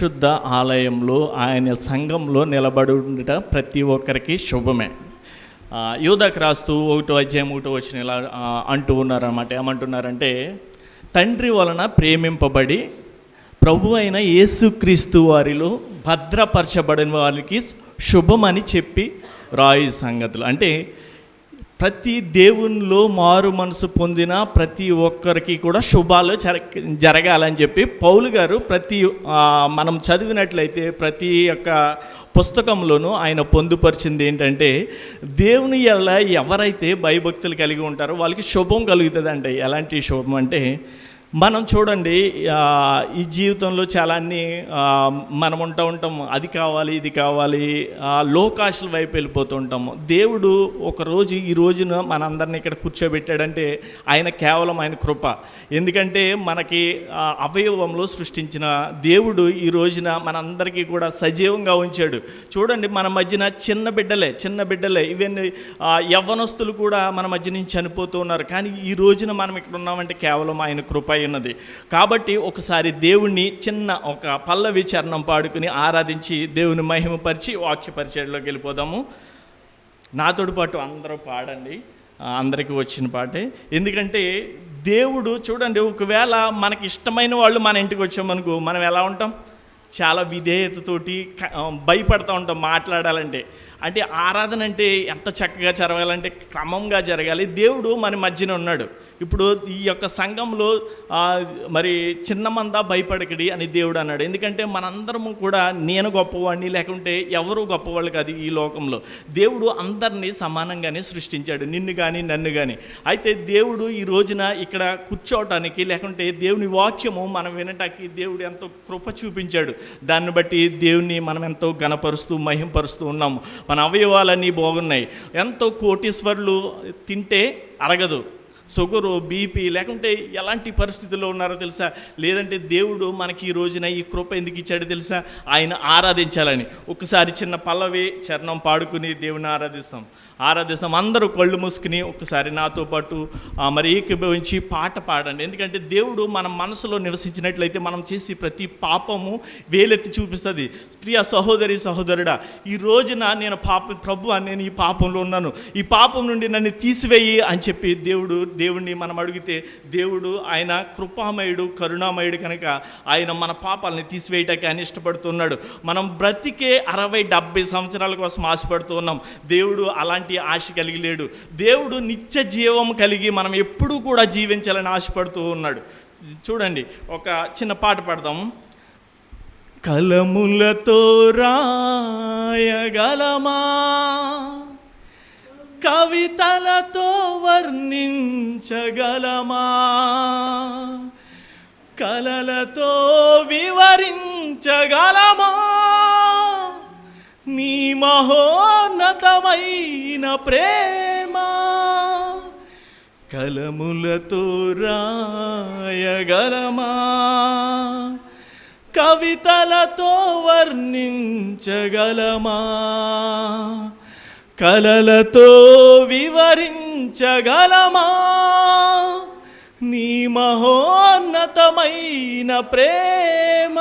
పరిశుద్ధ ఆలయంలో ఆయన సంఘంలో నిలబడి ఉండట ప్రతి ఒక్కరికి శుభమే. యూదాకు రాస్తూ 1వ అధ్యాయం 1వ వచనం ఇలా అంటూ ఉన్నారన్నమాట. ఏమంటున్నారంటే, తండ్రి వలన ప్రేమింపబడి ప్రభు అయిన యేసుక్రీస్తు వారిలో భద్రపరచబడిన వారికి శుభమని చెప్పి రాయి సంగతులు. అంటే ప్రతి దేవునిలో మారు మనసు పొందిన ప్రతి ఒక్కరికి కూడా శుభాలు జరగాలని చెప్పి పౌలు గారు మనం చదివినట్లయితే ప్రతి ఒక్క పుస్తకంలోనూ ఆయన పొందుపరిచింది ఏంటంటే, దేవుని వల్ల ఎవరైతే భయభక్తులు కలిగి ఉంటారో వాళ్ళకి శుభం కలుగుతుంది. అంటే ఎలాంటి శుభం అంటే, మనం చూడండి ఈ జీవితంలో చాలా అన్నీ మనం ఉంటాం, అది కావాలి ఇది కావాలి, లోకాశల వైపు వెళ్ళిపోతూ ఉంటాము. దేవుడు ఒకరోజు ఈ రోజున మనందరినీ ఇక్కడ కూర్చోబెట్టాడంటే ఆయన కేవలం ఆయన కృప. ఎందుకంటే మనకి అవయవంలో సృష్టించిన దేవుడు ఈ రోజున మనందరికీ కూడా సజీవంగా ఉంచాడు. చూడండి, మన మధ్యన చిన్న బిడ్డలే ఇవన్నీ యవ్వనస్తులు కూడా మన మధ్య నుంచి చనిపోతూ ఉన్నారు. కానీ ఈ రోజున మనం ఇక్కడ ఉన్నామంటే కేవలం ఆయన కృప ఉన్నది. కాబట్టి ఒకసారి దేవుణ్ణి ఒక పల్లవి చరణం పాడుకుని ఆరాధించి దేవుని మహిమపరిచి వాక్య పరిచయంలోకి వెళ్ళిపోదాము. నాతోటి పాటు అందరూ పాడండి, అందరికీ వచ్చిన పాటే. ఎందుకంటే దేవుడు చూడండి, ఒకవేళ మనకి ఇష్టమైన వాళ్ళు మన ఇంటికి వచ్చామనుకో, మనం ఎలా ఉంటాం? చాలా విధేయతతోటి భయపడుతూ ఉంటాం మాట్లాడాలంటే. అంటే ఆరాధన అంటే ఎంత చక్కగా జరగాలంటే క్రమంగా జరగాలి. దేవుడు మన మధ్యన ఉన్నాడు. ఇప్పుడు ఈ యొక్క సంఘంలో మరి చిన్న మంద భయపడకడి అని దేవుడు అన్నాడు. ఎందుకంటే మనందరము కూడా నేను గొప్పవాడిని లేకుంటే ఎవరు గొప్పవాళ్ళు కాదు ఈ లోకంలో. దేవుడు అందరినీ సమానంగానే సృష్టించాడు, నిన్ను కానీ నన్ను కానీ. అయితే దేవుడు ఈ రోజున ఇక్కడ కూర్చోవటానికి లేకుంటే దేవుని వాక్యము మనం వినటానికి దేవుడు ఎంతో కృప చూపించాడు. దాన్ని బట్టి దేవుని మనం ఎంతో ఘనపరుస్తూ మహింపరుస్తూ ఉన్నాము. మన అవయవాలన్నీ బాగున్నాయి. ఎంతో కోటీశ్వరులు తింటే అరగదు, షుగరు బీపీ లేకుంటే ఎలాంటి పరిస్థితుల్లో ఉన్నారో తెలుసా? లేదంటే దేవుడు మనకి ఈ రోజున ఈ కృప ఎందుకు ఇచ్చాడో తెలుసా? ఆయన ఆరాధించాలని. ఒకసారి చిన్న పల్లవి చరణం పాడుకుని దేవుని ఆరాధిస్తాం. అందరూ కళ్ళు మూసుకుని ఒకసారి నాతో పాటు మరి ఏకీభవించి పాట పాడండి. ఎందుకంటే దేవుడు మన మనసులో నివసించినట్లయితే మనం చేసి ప్రతి పాపము వేలెత్తి చూపిస్తుంది. ప్రియ సహోదరి సహోదరుడా, ఈ రోజున నేను ప్రభువా నేను ఈ పాపంలో ఉన్నాను, ఈ పాపం నుండి నన్ను తీసివేయి అని చెప్పి దేవుడిని మనం అడిగితే దేవుడు ఆయన కృపామయుడు కరుణామయుడు కనుక ఆయన మన పాపాలని తీసివేయటానికి ఆయన ఇష్టపడుతున్నాడు. మనం బ్రతికే 60-70 సంవత్సరాల కోసం ఆశపడుతూ ఉన్నాం. దేవుడు అలాంటి ఆశ కలిగి లేడు. దేవుడు నిత్య జీవం కలిగి మనం ఎప్పుడూ కూడా జీవించాలని ఆశపడుతూ ఉన్నాడు. చూడండి, ఒక చిన్న పాట పాడదాము. కలములతో రాయగలమా, కవితలతో వర్ణించగలమా, కలలతో వివరించగలమా నీ మహోన్నతమైన ప్రేమ? కలములతో రాయగలమా, కవితలతో వర్ణించగలమా, కలలతో వివరించగలమా నీ మహోన్నతమైన ప్రేమ?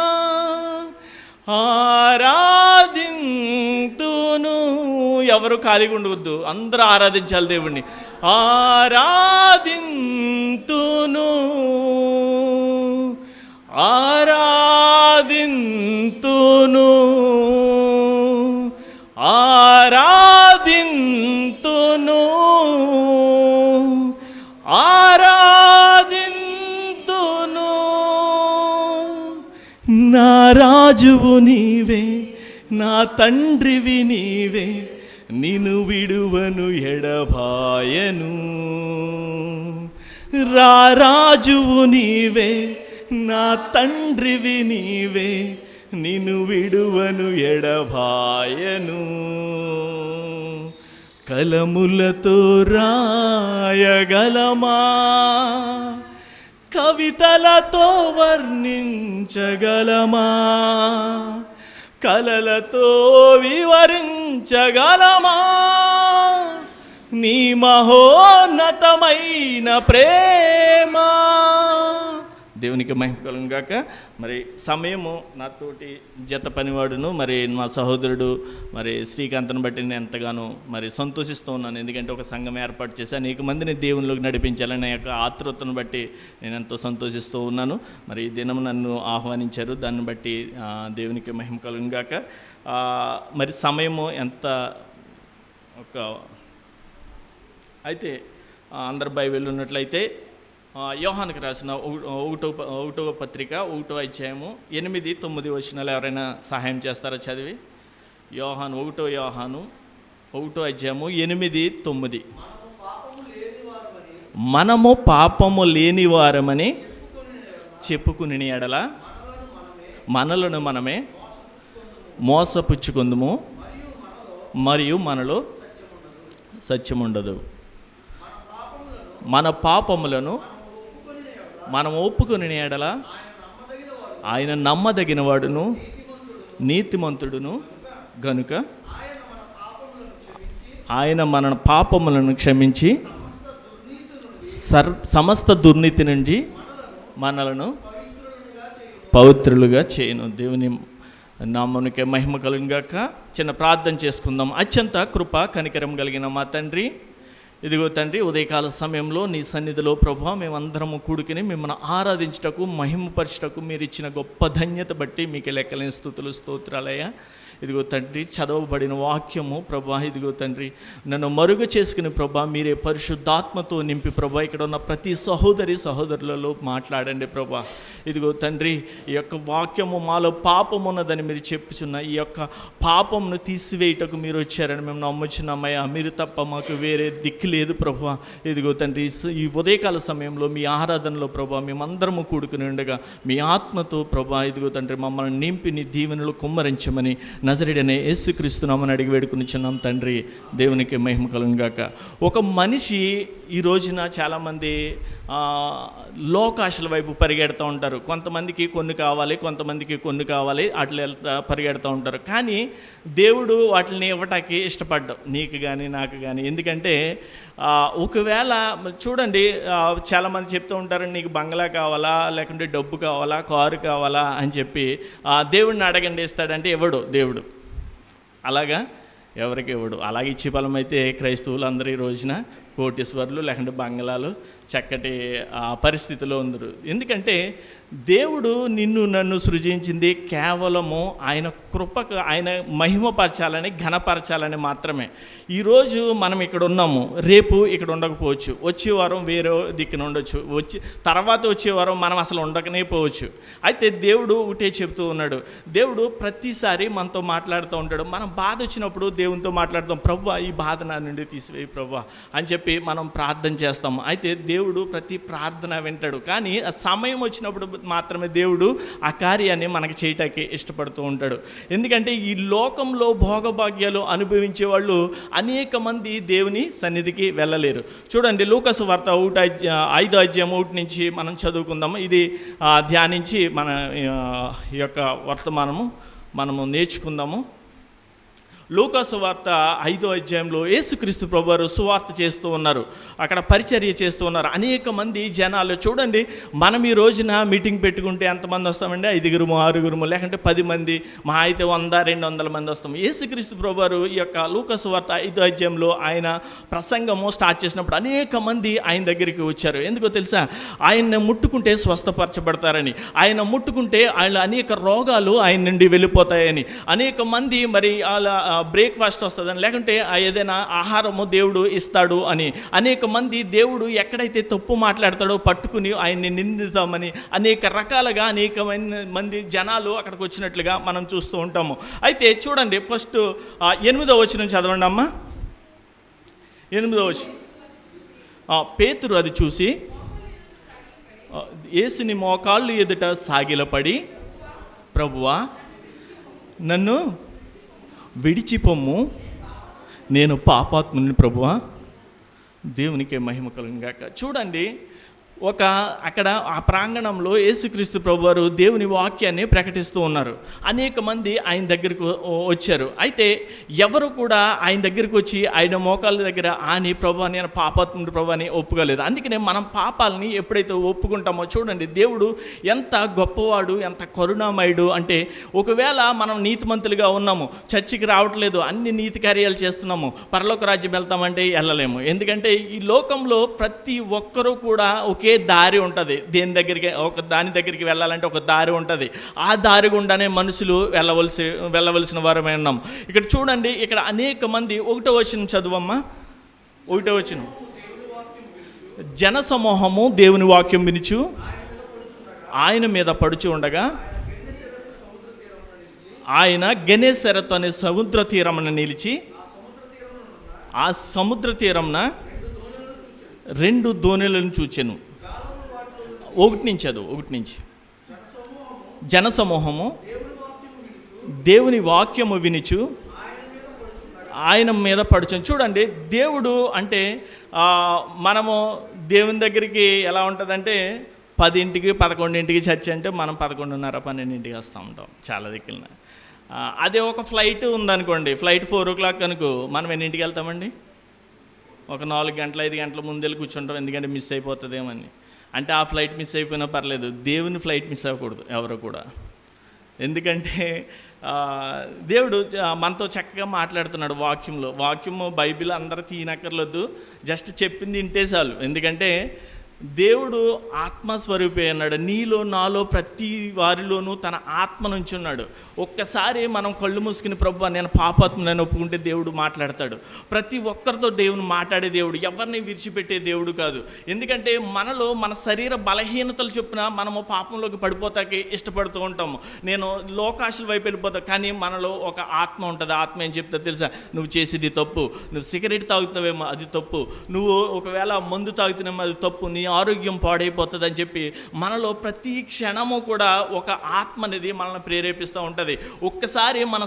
ఆరాధింతును. ఎవరు ఖాళీగా ఉండవద్దు, అందరూ ఆరాధించాలి దేవుణ్ణి. ఆరాధింతును, ఆరాధింతును, ఆరాధింతును, ఆరాధింతును. నా రాజువు నీవే, నా తండ్రివి నీవే, నిన్ను విడువను ఎడబాయను. రాజువు నీవే, నా తండ్రివి నీవే, నిన్ను విడువను ఎడబాయను. కలములతో రాయగలమా, కవితలతో వర్ణించగలమా, కలలతో వివరించగలమా నీ మహోన్నతమైన ప్రేమ? దేవునికి మహిమ కలుగును గాక. మరి సమయము నాతోటి జత పనివాడును మరి మా సహోదరుడు మరి శ్రీకాంత్ను బట్టి నేను ఎంతగానో మరి సంతోషిస్తూ ఉన్నాను. ఎందుకంటే ఒక సంఘం ఏర్పాటు చేసి అనేక మందిని దేవునిలోకి నడిపించాలని యొక్క ఆతృతను బట్టి నేను ఎంతో సంతోషిస్తూ ఉన్నాను. మరి ఈ దినం నన్ను ఆహ్వానించారు, దాన్ని బట్టి దేవునికి మహిమ కలుగును గాక. మరి సమయము ఎంత అయితే అందరు బైబిల్ ఉన్నట్లయితే యోహానుకు రాసిన 1వ పత్రిక 1వ అధ్యాయము 8-9 వచనాలు ఎవరైనా సహాయం చేస్తారా చదివి? యోహాను 1వ అధ్యాయము 8-9. మనము పాపము లేని వారమని చెప్పుకుని ఎడల మనలను మనమే మోసపుచ్చుకుందుము, మరియు మనలో సత్యముండదు. మన పాపములను మనం ఒప్పుకొని ఎడల ఆయన నమ్మదగిన వాడును నీతిమంతుడును గనుక ఆయన మన పాపములను క్షమించి సమస్త దుర్నీతి నుండి మనలను పవిత్రులుగా చేయను. దేవుని నామమునకే మహిమ కలుగును గాక. చిన్న ప్రార్థన చేసుకుందాం. అత్యంత కృప కనికరం కలిగిన మా తండ్రి, ఇదిగో తండ్రి, ఉదయకాల సమయంలో నీ సన్నిధిలో ప్రభువా మేమందరము కూడుకుని మిమ్మల్ని ఆరాధించుటకు మహిమపరచుటకు మీరు ఇచ్చిన గొప్ప ధన్యత బట్టి మీకు లెక్కలేని స్తుతులు స్తోత్రాలయ్యా. ఇదిగో తండ్రి, చదవబడిన వాక్యము ప్రభా, ఇదిగో తండ్రి నన్ను మరుగు చేసుకుని ప్రభా మీరే పరిశుద్ధాత్మతో నింపి ప్రభా ఇక్కడ ఉన్న ప్రతి సహోదరులలో మాట్లాడండి ప్రభా. ఇదిగో తండ్రి, ఈ యొక్క వాక్యము మాలో పాపం ఉన్నదని మీరు చెప్పుచున్న ఈ యొక్క పాపమును తీసివేయటకు మీరు వచ్చారని మేము నమ్ముచున్నామయ్యా. మీరు తప్ప మాకు వేరే దిక్కు లేదు ప్రభువా. ఇదిగో తండ్రి, ఈ ఉదయకాల సమయంలో మీ ఆరాధనలో ప్రభా మేమందరము కూడుకుని ఉండగా మీ ఆత్మతో ప్రభా ఇదిగో తండ్రి మమ్మల్ని నింపి నీ దీవెనలు కుమ్మరించమని నజరేయుడైన యేసుక్రీస్తు నామమున అడిగి వేడుకొనిచున్నాం తండ్రి. దేవునికి మహిమ కలుగును గాక. ఒక మనిషి ఈ రోజున చాలామంది లోకాశల వైపు పరిగెడుతూ ఉంటారు. కొంతమందికి కొన్ని కావాలి, కొంతమందికి కొన్ని కావాలి, అట్లా పరిగెడుతూ ఉంటారు. కానీ దేవుడు వాటిని ఇవ్వటానికి ఇష్టపడ్డాం, నీకు కానీ నాకు కానీ. ఎందుకంటే ఒకవేళ చూడండి, చాలామంది చెప్తూ ఉంటారు నీకు బంగ్లా కావాలా, లేకుంటే డబ్బు కావాలా, కారు కావాలా అని చెప్పి దేవుడిని అడగండి ఇస్తాడంటే ఇవ్వడు దేవుడు. అలాగా ఎవరికి ఇవ్వడు. అలాగే ఇచ్చే ఫలం అయితే క్రైస్తవులు అందరూ ఈ రోజున కోటీశ్వరులు లేకుంటే బంగ్లాలు చక్కటి పరిస్థితిలో ఉందరు. ఎందుకంటే దేవుడు నిన్ను నన్ను సృజించింది కేవలము ఆయన కృపకు, ఆయన మహిమపరచాలని, ఘనపరచాలని మాత్రమే. ఈరోజు మనం ఇక్కడ ఉన్నాము, రేపు ఇక్కడ ఉండకపోవచ్చు, వచ్చే వారం వేరే దిక్కున ఉండొచ్చు, తర్వాత వచ్చే వారం మనం అసలు ఉండకనే పోవచ్చు. అయితే దేవుడు ఒకటే చెప్తూ ఉన్నాడు. దేవుడు ప్రతిసారి మనతో మాట్లాడుతూ ఉంటాడు. మనం బాధ వచ్చినప్పుడు దేవునితో మాట్లాడతాం, ప్రభువా ఈ బాధ నా నుండి తీసివేయి ప్రభువా అని చెప్పి మనం ప్రార్థన చేస్తాము. అయితే దేవుడు ప్రతి ప్రార్థన వింటాడు. కానీ ఆ సమయం వచ్చినప్పుడు మాత్రమే దేవుడు ఆ కార్యాన్ని మనకి చేయటానికి ఇష్టపడుతూ ఉంటాడు. ఎందుకంటే ఈ లోకంలో భోగభాగ్యాలు అనుభవించే వాళ్ళు అనేక మంది దేవుని సన్నిధికి వెళ్ళలేరు. చూడండి, లూకాసు వార్త 5వ అధ్యాయం 1 నుంచి మనం చదువుకుందాము. ఇది ధ్యానించి మన ఈ యొక్క వర్తమానము మనము నేర్చుకుందాము. లూకాసు వార్త 5వ అధ్యాయంలో యేసుక్రీస్తు ప్రభువారు సువార్త చేస్తూ ఉన్నారు, అక్కడ పరిచర్య చేస్తూ ఉన్నారు. అనేక మంది జనాలు చూడండి, మనం ఈ రోజున మీటింగ్ పెట్టుకుంటే ఎంతమంది వస్తామండి? 5 6 లేకుంటే 10 మంది, మా అయితే 100-200 మంది వస్తాం. యేసుక్రీస్తు ప్రభువారు ఈ యొక్క లూకాసు వార్త 5వ అధ్యాయంలో ఆయన ప్రసంగము స్టార్ట్ చేసినప్పుడు అనేక మంది ఆయన దగ్గరికి వచ్చారు. ఎందుకో తెలుసా? ఆయన్ని ముట్టుకుంటే స్వస్థపరచబడతారని, ఆయన ముట్టుకుంటే ఆయన అనేక రోగాలు ఆయన నుండి వెళ్ళిపోతాయని, అనేక మంది మరి అలా బ్రేక్ఫాస్ట్ వస్తుందని, లేకుంటే ఏదైనా ఆహారము దేవుడు ఇస్తాడు అని, అనేక మంది దేవుడు ఎక్కడైతే తప్పు మాట్లాడతాడో పట్టుకుని ఆయన్ని నిందిద్దామని అనేక రకాలుగా అనేక మంది జనాలు అక్కడికి వచ్చినట్లుగా మనం చూస్తూ ఉంటాము. అయితే చూడండి, ఫస్ట్ 8వ వచనం చదవండి అమ్మా. 8వ వచనం. పేతురు అది చూసి యేసుని మోకాళ్ళు ఎదుట సాగిలపడి, ప్రభువా నన్ను విడిచిపొమ్ము, నేను పాపాత్ముని ప్రభువా. దేవునికే మహిమ కలుగును గాక. చూడండి, ఒక అక్కడ ఆ ప్రాంగణంలో యేసుక్రీస్తు ప్రభువారు దేవుని వాక్యాన్ని ప్రకటిస్తూ ఉన్నారు. అనేక మంది ఆయన దగ్గరకు వచ్చారు. అయితే ఎవరు కూడా ఆయన దగ్గరికి వచ్చి ఆయన మోకాళ్ళ దగ్గర ఆని ప్రభు నేను పాపాత్ముడు ప్రభు అని ఒప్పుకోలేదు. అందుకనే మనం పాపాలని ఎప్పుడైతే ఒప్పుకుంటామో చూడండి, దేవుడు ఎంత గొప్పవాడు, ఎంత కరుణామయుడు అంటే, ఒకవేళ మనం నీతిమంతులుగా ఉన్నాము, చర్చికి రావట్లేదు, అన్ని నీతి కార్యాలు చేస్తున్నాము, పరలోక రాజ్యం వెళ్తామంటే వెళ్ళలేము. ఎందుకంటే ఈ లోకంలో ప్రతి ఒక్కరూ కూడా ఒకే దారి ఉంటుంది. దాని దగ్గరికి వెళ్ళాలంటే ఒక దారి ఉంటుంది. ఆ దారి గుండానే మనుషులు వెళ్ళవలసిన వారమే ఉన్నాం. ఇక్కడ చూడండి, ఇక్కడ అనేక మంది 1వ వచనం చదువమ్మా. 1వ వచనం, జన సమూహము దేవుని వాక్యం వినుచు ఆయన మీద పడుచు ఉండగా ఆయన గెనేసరెతు అనే సముద్ర తీరమున నిలిచి ఆ సముద్ర తీరమున 2 దోణులను చూచెను. 1 నుంచి జన సమూహము దేవుని వాక్యము వినుచు ఆయన మీద పడుచు. చూడండి, దేవుడు అంటే మనము దేవుని దగ్గరికి ఎలా ఉంటుందంటే 10ంటికి 11ంటికి చర్చ్ అంటే మనం 11:30 12ంటికి వస్తూ ఉంటాం చాలా దిక్కున. అదే ఒక ఫ్లైట్ ఉందనుకోండి, ఫ్లైట్ 4 o'clock అనుకో, మనం ఎన్నింటికి వెళ్తామండి? ఒక 4 గంటలు 5 గంటల ముందెళ్ళి కూర్చుంటాం, ఎందుకంటే మిస్ అయిపోతుందేమని. అంటే ఆ ఫ్లైట్ మిస్ అయిపోయినా పర్లేదు, దేవుని ఫ్లైట్ మిస్ అవ్వకూడదు ఎవరు కూడా. ఎందుకంటే దేవుడు మనతో చక్కగా మాట్లాడుతున్నాడు వాక్యము బైబిల్ అందరూ తీనక్కర్లేదు, జస్ట్ చెప్పింది వింటే చాలు. ఎందుకంటే దేవుడు ఆత్మస్వరూపే అన్నాడు. నీలో నాలో ప్రతి వారిలోనూ తన ఆత్మ నుంచి ఉన్నాడు. ఒక్కసారి మనం కళ్ళు మూసుకుని ప్రభువా నేను పాపాత్మని ఒప్పుకుంటే దేవుడు మాట్లాడతాడు. ప్రతి ఒక్కరితో దేవుని మాట్లాడే దేవుడు, ఎవరిని విడిచిపెట్టే దేవుడు కాదు. ఎందుకంటే మనలో మన శరీర బలహీనతలు చొప్పున మనము పాపంలోకి పడిపోతాకి ఇష్టపడుతూ ఉంటాము. నేను లోకాశల వైపు వెళ్ళిపోతాను, కానీ మనలో ఒక ఆత్మ ఉంటుంది. ఆత్మ ఏం చెప్తా తెలుసా? నువ్వు చేసేది తప్పు, నువ్వు సిగరెట్ తాగుతావేమో అది తప్పు, నువ్వు ఒకవేళ మందు తాగుతున్నామో అది తప్పు, నీ ఆరోగ్యం పాడైపోతుంది అని చెప్పి మనలో ప్రతి క్షణము కూడా ఒక ఆత్మ అనేది మనల్ని ప్రేరేపిస్తూ ఉంటుంది. ఒక్కసారి మన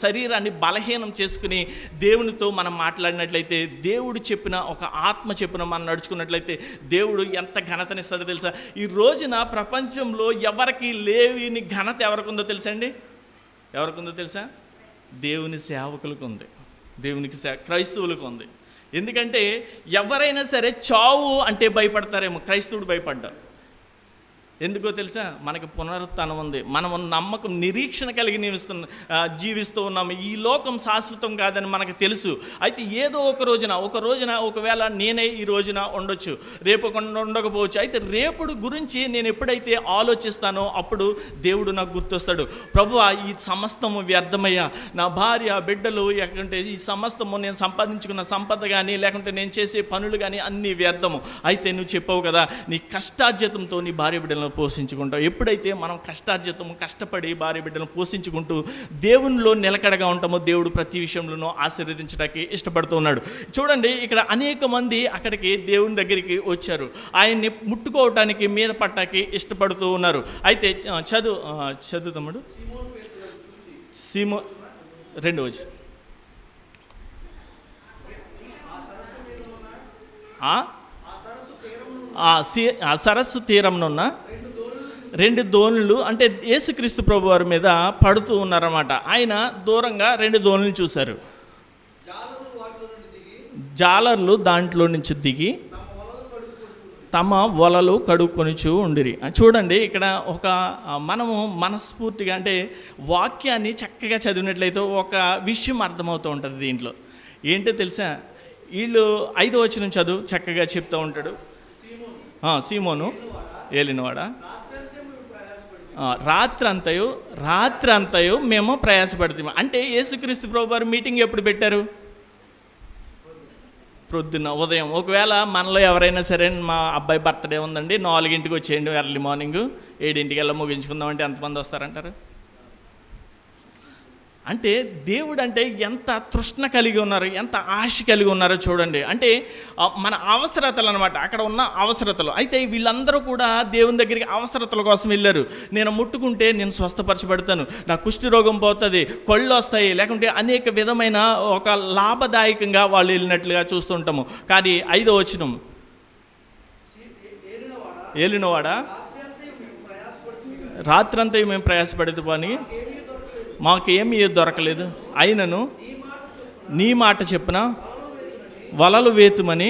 శరీరాన్ని బలహీనం చేసుకుని దేవునితో మనం మాట్లాడినట్లయితే, దేవుడు చెప్పిన ఒక ఆత్మ చెప్పిన మనం నడుచుకున్నట్లయితే దేవుడు ఎంత ఘనతనిస్తాడో తెలుసా? ఈ రోజున ప్రపంచంలో ఎవరికి లేని ఘనత ఎవరికి ఉందో తెలుసా అండి? ఎవరికి ఉందో తెలుసా? దేవుని సేవకులకు ఉంది, దేవునికి క్రైస్తవులకు ఉంది. ఎందుకంటే ఎవరైనా సరే చావు అంటే భయపడతారేమో, క్రైస్తవుడు భయపడ్డా. ఎందుకో తెలుసా? మనకి పునరుత్థానం ఉంది, మనం నమ్మకం నిరీక్షణ కలిగి జీవిస్తూ ఉన్నాము. ఈ లోకం శాశ్వతం కాదని మనకు తెలుసు. అయితే ఏదో ఒక రోజున ఒకవేళ నేనే ఈ రోజున ఉండొచ్చు, రేపు ఉండకపోవచ్చు. అయితే రేపుడు గురించి నేను ఎప్పుడైతే ఆలోచిస్తానో అప్పుడు దేవుడు నాకు గుర్తొస్తాడు. ప్రభువా ఈ సమస్తము వ్యర్థమయ్యా, నా భార్య బిడ్డలు లేకుంటే ఈ సమస్తము నేను సంపాదించుకున్న సంపద కానీ లేకుంటే నేను చేసే పనులు కానీ అన్నీ వ్యర్థము. అయితే నువ్వు చెప్పావు కదా నీ కష్టార్జితంతో నీ భార్య బిడ్డలను పోషించుకుంటాం. ఎప్పుడైతే మనం కష్టపడి భార్య బిడ్డలను పోషించుకుంటూ దేవునిలో నిలకడగా ఉంటామో దేవుడు ప్రతి విషయంలోనూ ఆశీర్వదించడానికి ఇష్టపడుతూ ఉన్నాడు. చూడండి, ఇక్కడ అనేక మంది అక్కడికి దేవుని దగ్గరికి వచ్చారు, ఆయన్ని ముట్టుకోవటానికి మీద పట్టాకి ఇష్టపడుతూ ఉన్నారు. అయితే చదువు తమ్ముడు. సీమోను 2వ వచనం. ఆ సరస్సు తీరంనున్న 2 దోణులు అంటే యేసుక్రీస్తు ప్రభు వారి మీద పడుతూ ఉన్నారన్నమాట. ఆయన దూరంగా 2 దోణులు చూశారు. జాలర్లు దాంట్లో నుంచి దిగి తమ వలలు కడుక్కొనిచూ ఉండిరి. చూడండి, ఇక్కడ మనము మనస్ఫూర్తిగా అంటే వాక్యాన్ని చక్కగా చదివినట్లయితే ఒక విషయం అర్థమవుతూ ఉంటుంది దీంట్లో. ఏంటో తెలుసా? వీళ్ళు 5వ వచనం చదువు చక్కగా చెప్తూ ఉంటాడు. సీమోను ఏలినవాడ రాత్రంతయు మేము ప్రయాసపడతాము. అంటే యేసుక్రీస్తు ప్రభు వారు మీటింగ్ ఎప్పుడు పెట్టారు? ప్రొద్దున ఉదయం. ఒకవేళ మనలో ఎవరైనా సరే మా అబ్బాయి బర్త్డే ఉందండి 4ంటికి వచ్చేయండి, ఎర్లీ మార్నింగ్ 7ంటికి ముగించుకుందామంటే ఎంతమంది వస్తారంటారు? అంటే దేవుడు అంటే ఎంత తృష్ణ కలిగి ఉన్నారు, ఎంత ఆశ కలిగి ఉన్నారో చూడండి. అంటే మన అవసరతలు అనమాట, అక్కడ ఉన్న అవసరతలు. అయితే వీళ్ళందరూ కూడా దేవుని దగ్గరికి అవసరతల కోసం వెళ్ళారు. నేను ముట్టుకుంటే నేను స్వస్థపరచబడతాను, నా కుష్టి రోగం పోతుంది, కళ్ళు వస్తాయి, లేకుంటే అనేక విధమైన ఒక లాభదాయకంగా వాళ్ళు వెళ్ళినట్లుగా చూస్తుంటాము. కానీ 5వ వచనం, ఏలినవాడా, రాత్రంతా మేము ప్రయాసపడేది పని మాకు ఏమీ దొరకలేదు, అయినను నీ మాట చెప్పున వలలు వేతుమని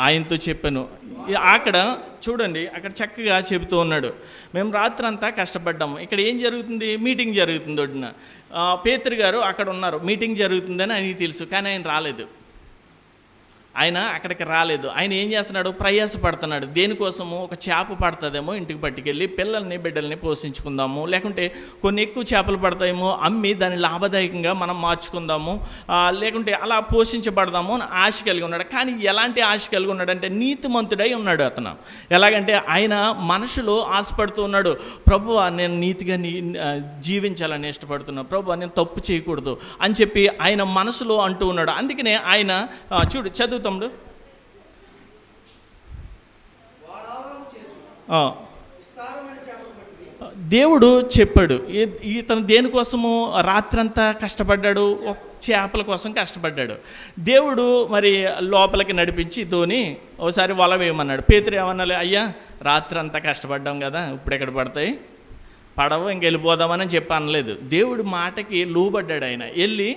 ఆయనతో చెప్పాను. అక్కడ చూడండి, అక్కడ చక్కగా చెబుతూ ఉన్నాడు, మేము రాత్రంతా కష్టపడ్డాము. ఇక్కడ ఏం జరుగుతుంది? మీటింగ్ జరుగుతుంది. ఒడ్డున పేతురు గారు అక్కడ ఉన్నారు, మీటింగ్ జరుగుతుందని ఆయనకి తెలుసు, కానీ ఆయన రాలేదు. ఆయన అక్కడికి రాలేదు. ఆయన ఏం చేస్తున్నాడు? ప్రయాసపడుతున్నాడు. దేనికోసము? ఒక చేప పడుతుందేమో ఇంటికి పట్టుకెళ్ళి పిల్లల్ని బిడ్డల్ని పోషించుకుందాము, లేకుంటే కొన్ని ఎక్కువ చేపలు పడతాయేమో అమ్మి దాన్ని లాభదాయకంగా మనం మార్చుకుందాము, లేకుంటే అలా పోషించబడదాము అని ఆశ కలిగి ఉన్నాడు. కానీ ఎలాంటి ఆశ కలిగి ఉన్నాడంటే నీతిమంతుడై ఉన్నాడు అతను. ఎలాగంటే ఆయన మనసులో ఆశపడుతూ ఉన్నాడు, ప్రభువా నేను నీతిగా జీవించాలని ఇష్టపడుతున్నాను, ప్రభువా నేను తప్పు చేయకూడదు అని చెప్పి ఆయన మనసులో అంటూ ఉన్నాడు. అందుకనే ఆయన చూడు, చదువు తమ్ముడు. దేవుడు చెప్పాడు, ఇతను దేనికోసము రాత్రంతా కష్టపడ్డాడు? ఒక చేపల కోసం కష్టపడ్డాడు. దేవుడు మరి లోపలికి నడిపించి ధోని ఒకసారి వల వేయమన్నాడు. పేతురు ఏమన్నాలి? అయ్యా రాత్రంతా కష్టపడ్డాం కదా, ఇప్పుడు ఎక్కడ పడతాయి, పడవ ఇంక వెళ్ళిపోదామని చెప్పి అనలేదు. దేవుడి మాటకి లోబడ్డాడు. ఆయన వెళ్ళి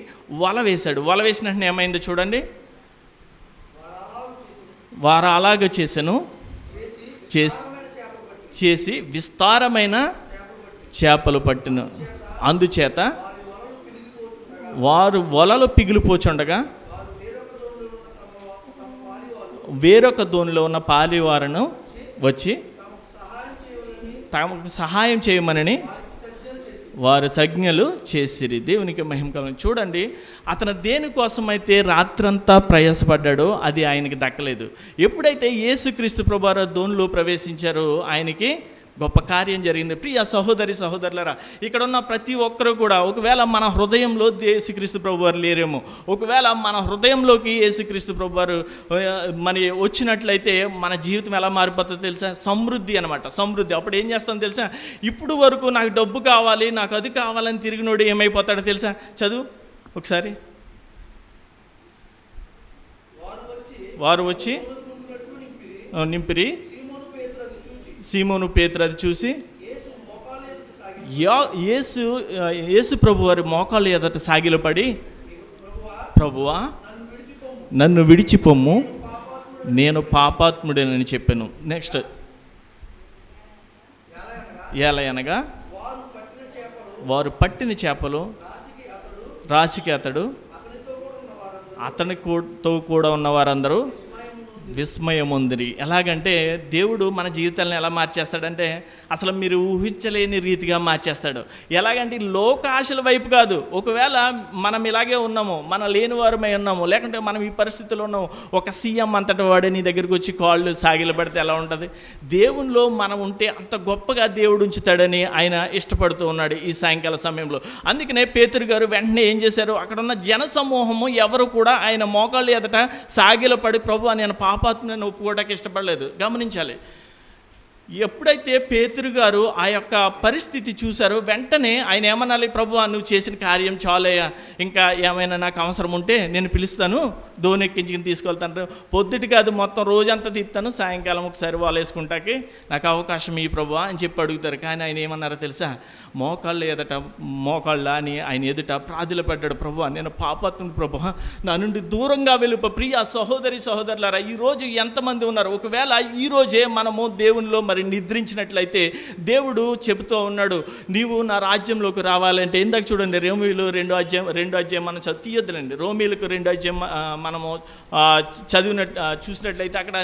వల వేశాడు. వల వేసినట్టు ఏమైందో చూడండి. వారు అలాగే చేశాను, చేసి విస్తారమైన చేపలు పట్టును. అందుచేత వారు వలలు పిగిలిపోచుండగా వేరొక దోణిలో ఉన్న పాలివారును వచ్చి తమకు సహాయం చేయమని వారు సంజ్ఞలు చేసిరి. దేవునికి మహిమ కలుగును. చూడండి, అతను దేనికోసం అయితే రాత్రంతా ప్రయాసపడ్డాడో అది ఆయనకి దక్కలేదు. ఎప్పుడైతే యేసుక్రీస్తు ప్రభువారు దోణిలో ప్రవేశించారో ఆయనకి గొప్ప కార్యం జరిగింది. ప్రియ సహోదరి సహోదరులారా, ఇక్కడ ఉన్న ప్రతి ఒక్కరు కూడా ఒకవేళ మన హృదయంలో యేసుక్రీస్తు ప్రభువారు లేరేమో, ఒకవేళ మన హృదయంలోకి యేసుక్రీస్తు ప్రభువారు మన వచ్చినట్లయితే మన జీవితం ఎలా మారిపోతుందో తెలుసా? సమృద్ధి అనమాట, సమృద్ధి. అప్పుడు ఏం చేస్తాం తెలుసా? ఇప్పుడు వరకు నాకు డబ్బు కావాలి, నాకు అది కావాలని తిరిగినోడు ఏమైపోతాడో తెలుసా? చదువు ఒకసారి. వారు వచ్చి నింపిరి. సీమోను పేతురు అది చూసి యేసు ప్రభు వారి మోకాలు ఎదుట సాగిలపడి, ప్రభువా నన్ను విడిచిపోమ్ము, నేను పాపాత్ముడేనని చెప్పాను. నెక్స్ట్, ఎలాగనగా వారు పట్టిన చేపలు రాశికి అతనితో కూడా ఉన్న వారందరూ విస్మయముందిరి. ఎలాగంటే దేవుడు మన జీవితాలను ఎలా మార్చేస్తాడంటే అసలు మీరు ఊహించలేని రీతిగా మార్చేస్తాడు. ఎలాగంటే లోకాశల వైపు కాదు. ఒకవేళ మనం ఇలాగే ఉన్నాము, మనం లేని వారమై ఉన్నాము, లేకుంటే మనం ఈ పరిస్థితిలో ఉన్నాము, ఒక సీఎం అంతటి వాడే నీ దగ్గరికి వచ్చి కాళ్ళు సాగిలపడితే ఎలా ఉంటుంది? దేవునిలో మనం ఉంటే అంత గొప్పగా దేవుడు ఉంచుతాడని ఆయన ఇష్టపడుతూ ఉన్నాడు ఈ సాయంకాల సమయంలో. అందుకనే పేతురు గారు వెంటనే ఏం చేశారు? అక్కడ ఉన్న జన సమూహము ఎవరు కూడా ఆయన మోకాళ్ళు ఎదుట సాగిలపడి ప్రభు నేను పాపాత్మని ఒప్పుకోవడానికి ఇష్టపడలేదు. గమనించాలి. ఎప్పుడైతే పేతురు గారు ఆ యొక్క పరిస్థితి చూశారో వెంటనే ఆయన ఏమనాలి? ప్రభువా నువ్వు చేసిన కార్యం చాలయ్యా, ఇంకా ఏమైనా నాకు అవసరం ఉంటే నేను పిలుస్తాను, దోణి ఎక్కించుకుని తీసుకెళ్తాను, పొద్దుటి కాదు మొత్తం రోజంతా తిప్పుతాను, సాయంకాలం ఒకసారి వాలేసుకుంటాకి నాకు అవకాశం ఈ ప్రభువా అని చెప్పి అడుగుతారు. కానీ ఆయన ఏమన్నారో తెలుసా? మోకాళ్ళ అని ఆయన ఎదుట ప్రాధులపడ్డాడు. ప్రభువా నేను పాపాత్ముడు ప్రభువా, నా నుండి దూరంగా వెళ్ళిపో. ప్రియ సహోదరి సహోదరులారా, ఈరోజు ఎంతమంది ఉన్నారు? ఒకవేళ ఈరోజే మనము దేవునిలో మరి నిద్రించినట్లయితే దేవుడు చెబుతూ ఉన్నాడు, నీవు నా రాజ్యంలోకి రావాలంటే. ఇందాక చూడండి, రోమీయులు 2వ అధ్యాయం మనం తీయొద్దులండి. రోమీయులకు 2వ అధ్యాయం మనము చూసినట్లయితే అక్కడ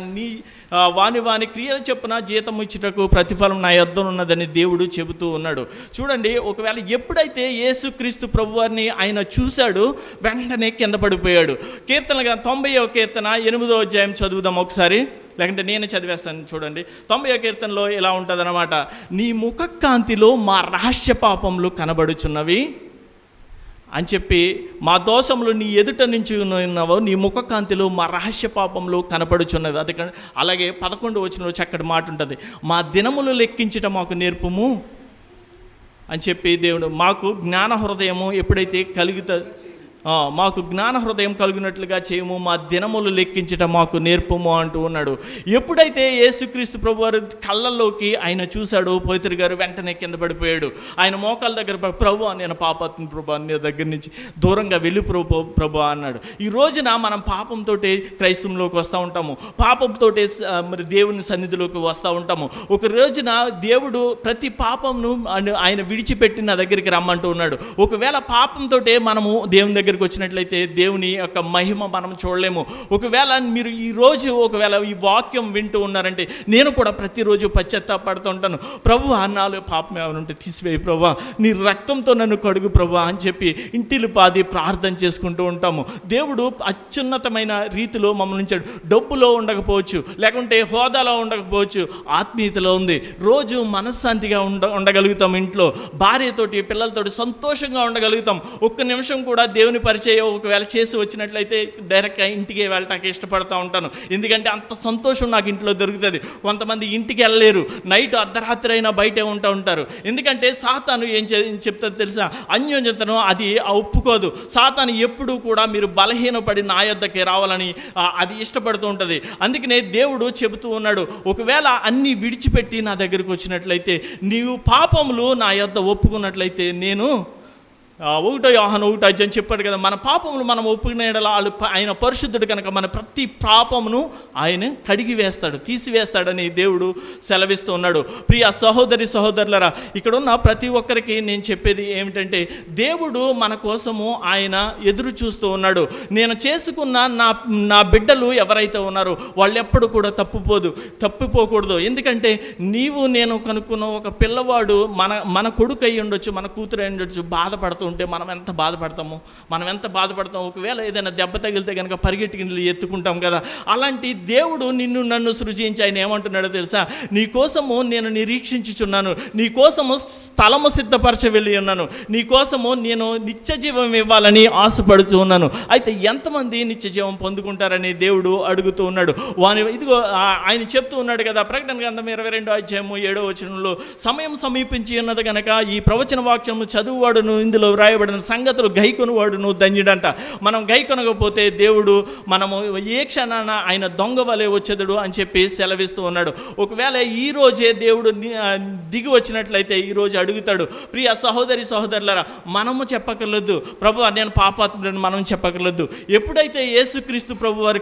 వాని క్రియలు చెప్పున జీతం ఇచ్చుటకు ప్రతిఫలం నా యొద్ద ఉన్నదని దేవుడు చెబుతూ ఉన్నాడు. చూడండి, ఒకవేళ ఎప్పుడైతే యేసుక్రీస్తు ప్రభువారిని ఆయన చూశాడు వెంటనే కింద పడిపోయాడు. కీర్తనగా 90వ కీర్తన 8వ అధ్యాయం చదువుదాం ఒకసారి, లేకుంటే నేను చదివేస్తాను. చూడండి, 90వ కీర్తనలో ఇలా ఉంటుందన్నమాట. నీ ముఖ కాంతిలో మా రహస్య పాపములు కనబడుచున్నవి అని చెప్పి, మా దోషములు నీ ఎదుట నుంచి ఉన్నావో, నీ ముఖ కాంతిలో మా రహస్య పాపములు కనపడుచున్నవి. అది అలాగే 11వ వచనంలో చక్కటి మాట ఉంటుంది, మా దినములు లెక్కించటం మాకు నేర్పుము అని చెప్పి దేవుడు మాకు జ్ఞాన హృదయము ఎప్పుడైతే మాకు జ్ఞాన హృదయం కలిగినట్లుగా చేయము, మా దినములు లెక్కించట మాకు నేర్పము అంటూ ఉన్నాడు. ఎప్పుడైతే యేసుక్రీస్తు ప్రభు వారి కళ్ళల్లోకి ఆయన చూశాడో పేతురు గారు వెంటనే కింద పడిపోయాడు. ఆయన మోకాల దగ్గర, ప్రభు నేను పాపాత్మ ప్రభు నీ దగ్గర నుంచి దూరంగా వెళ్ళి ప్రభు అన్నాడు. ఈ రోజున మనం పాపంతో క్రైస్తవంలోకి వస్తూ ఉంటాము, పాపంతో మరి దేవుని సన్నిధిలోకి వస్తూ ఉంటాము. ఒక రోజున దేవుడు ప్రతి పాపంను ఆయన విడిచిపెట్టి నా దగ్గరికి రమ్మంటూ ఉన్నాడు. ఒకవేళ పాపంతో మనము దేవుని దగ్గరికి వచ్చినట్లయితే దేవుని యొక్క మహిమ మనం చూడలేము. ఒకవేళ మీరు ఈరోజు ఒకవేళ ఈ వాక్యం వింటూ ఉన్నారంటే, నేను కూడా ప్రతిరోజు పశ్చాత్తాపడుతూ ఉంటాను, ప్రభు నాలో పాపం ఏమైనా ఉంటే తీసివేయి ప్రభా, నీ రక్తంతో నన్ను కడుగు ప్రభా అని చెప్పి ఇంటిలు పాది ప్రార్థన చేసుకుంటూ ఉంటాము. దేవుడు అత్యున్నతమైన రీతిలో మమ్మల్ని ఉంచాడు. డబ్బులో ఉండకపోవచ్చు, లేకుంటే హోదాలో ఉండకపోవచ్చు, ఆత్మీయతలో ఉంది. రోజు మనశ్శాంతిగా ఉండగలుగుతాం, ఇంట్లో భార్యతోటి పిల్లలతోటి సంతోషంగా ఉండగలుగుతాం. ఒక్క నిమిషం కూడా దేవుని పరిచయం ఒకవేళ చేసి వచ్చినట్లయితే డైరెక్ట్గా ఇంటికి వెళ్ళటానికి ఇష్టపడతా ఉంటాను. ఎందుకంటే అంత సంతోషం నాకు ఇంట్లో దొరుకుతుంది. కొంతమంది ఇంటికి వెళ్ళలేరు, నైట్ అర్ధరాత్రి అయినా బయటే ఉంటారు. ఎందుకంటే సాతాను ఏం చెప్తుంది తెలుసా? అన్యోన్యతను అది ఒప్పుకోదు. సాతాను ఎప్పుడూ కూడా మీరు బలహీనపడి నా యొద్దకే రావాలని అది ఇష్టపడుతూ ఉంటుంది. అందుకనే దేవుడు చెబుతూ ఉన్నాడు, ఒకవేళ అన్నీ విడిచిపెట్టి నా దగ్గరికి వచ్చినట్లయితే, నీవు పాపములు నా యొద్ద ఒప్పుకున్నట్లయితే నేను 1 యోహాను 1 అని చెప్పాడు కదా, మన పాపములు మనం ఒప్పుకునే ఆయన పరిశుద్ధుడు కనుక మన ప్రతి పాపమును ఆయన కడిగి వేస్తాడు, తీసివేస్తాడని దేవుడు సెలవిస్తూ ఉన్నాడు. ప్రియ సహోదరులరా, ఇక్కడ ఉన్న ప్రతి ఒక్కరికి నేను చెప్పేది ఏమిటంటే, దేవుడు మన కోసము ఆయన ఎదురు చూస్తూ ఉన్నాడు. నేను చేసుకున్న నా బిడ్డలు ఎవరైతే ఉన్నారో వాళ్ళు ఎప్పుడు కూడా తప్పిపోకూడదు. ఎందుకంటే నీవు నేను కనుక్కున్న ఒక పిల్లవాడు మన కొడుకు అయి ఉండొచ్చు, మన కూతురు అయి ఉండొచ్చు, బాధపడుతూ ఉంటే మనం ఎంత బాధపడతాం. ఒకవేళ ఏదైనా దెబ్బ తగిలితే కనుక పరిగెట్టుకి ఎత్తుకుంటాం కదా. అలాంటి దేవుడు నిన్ను నన్ను సృజించి ఆయన ఏమంటున్నాడో తెలుసా? నీ కోసము నేను నిరీక్షించుచున్నాను, నీ కోసము స్థలము సిద్ధపరచ వెళ్ళి ఉన్నాను, నీ కోసము నేను నిత్య జీవం ఇవ్వాలని ఆశపడుతూ ఉన్నాను. అయితే ఎంతమంది నిత్య జీవం పొందుకుంటారని దేవుడు అడుగుతూ ఉన్నాడు. ఇదిగో ఆయన చెప్తూ ఉన్నాడు కదా, ప్రకటన గ్రంథం 22:7 సమయం సమీపించి ఉన్నది కనుక ఈ ప్రవచన వాక్యము చదువువాడును ఇందులో రాయబడిన సంగతులు గైకొనువాడును ధన్యుడంట. మనం గైకొనకపోతే దేవుడు మనము ఏ క్షణాన ఆయన దొంగ వలె వచ్చేదడు అని చెప్పి సెలవిస్తూ ఉన్నాడు. ఒకవేళ ఈ రోజే దేవుడు దిగి వచ్చినట్లయితే ఈరోజు అడుగుతాడు. ప్రియ సహోదరులారా, మనము చెప్పకలేదు ప్రభు నేను పాపాత్ముడని మనం చెప్పకలేదు. ఎప్పుడైతే యేసుక్రీస్తు ప్రభు వారి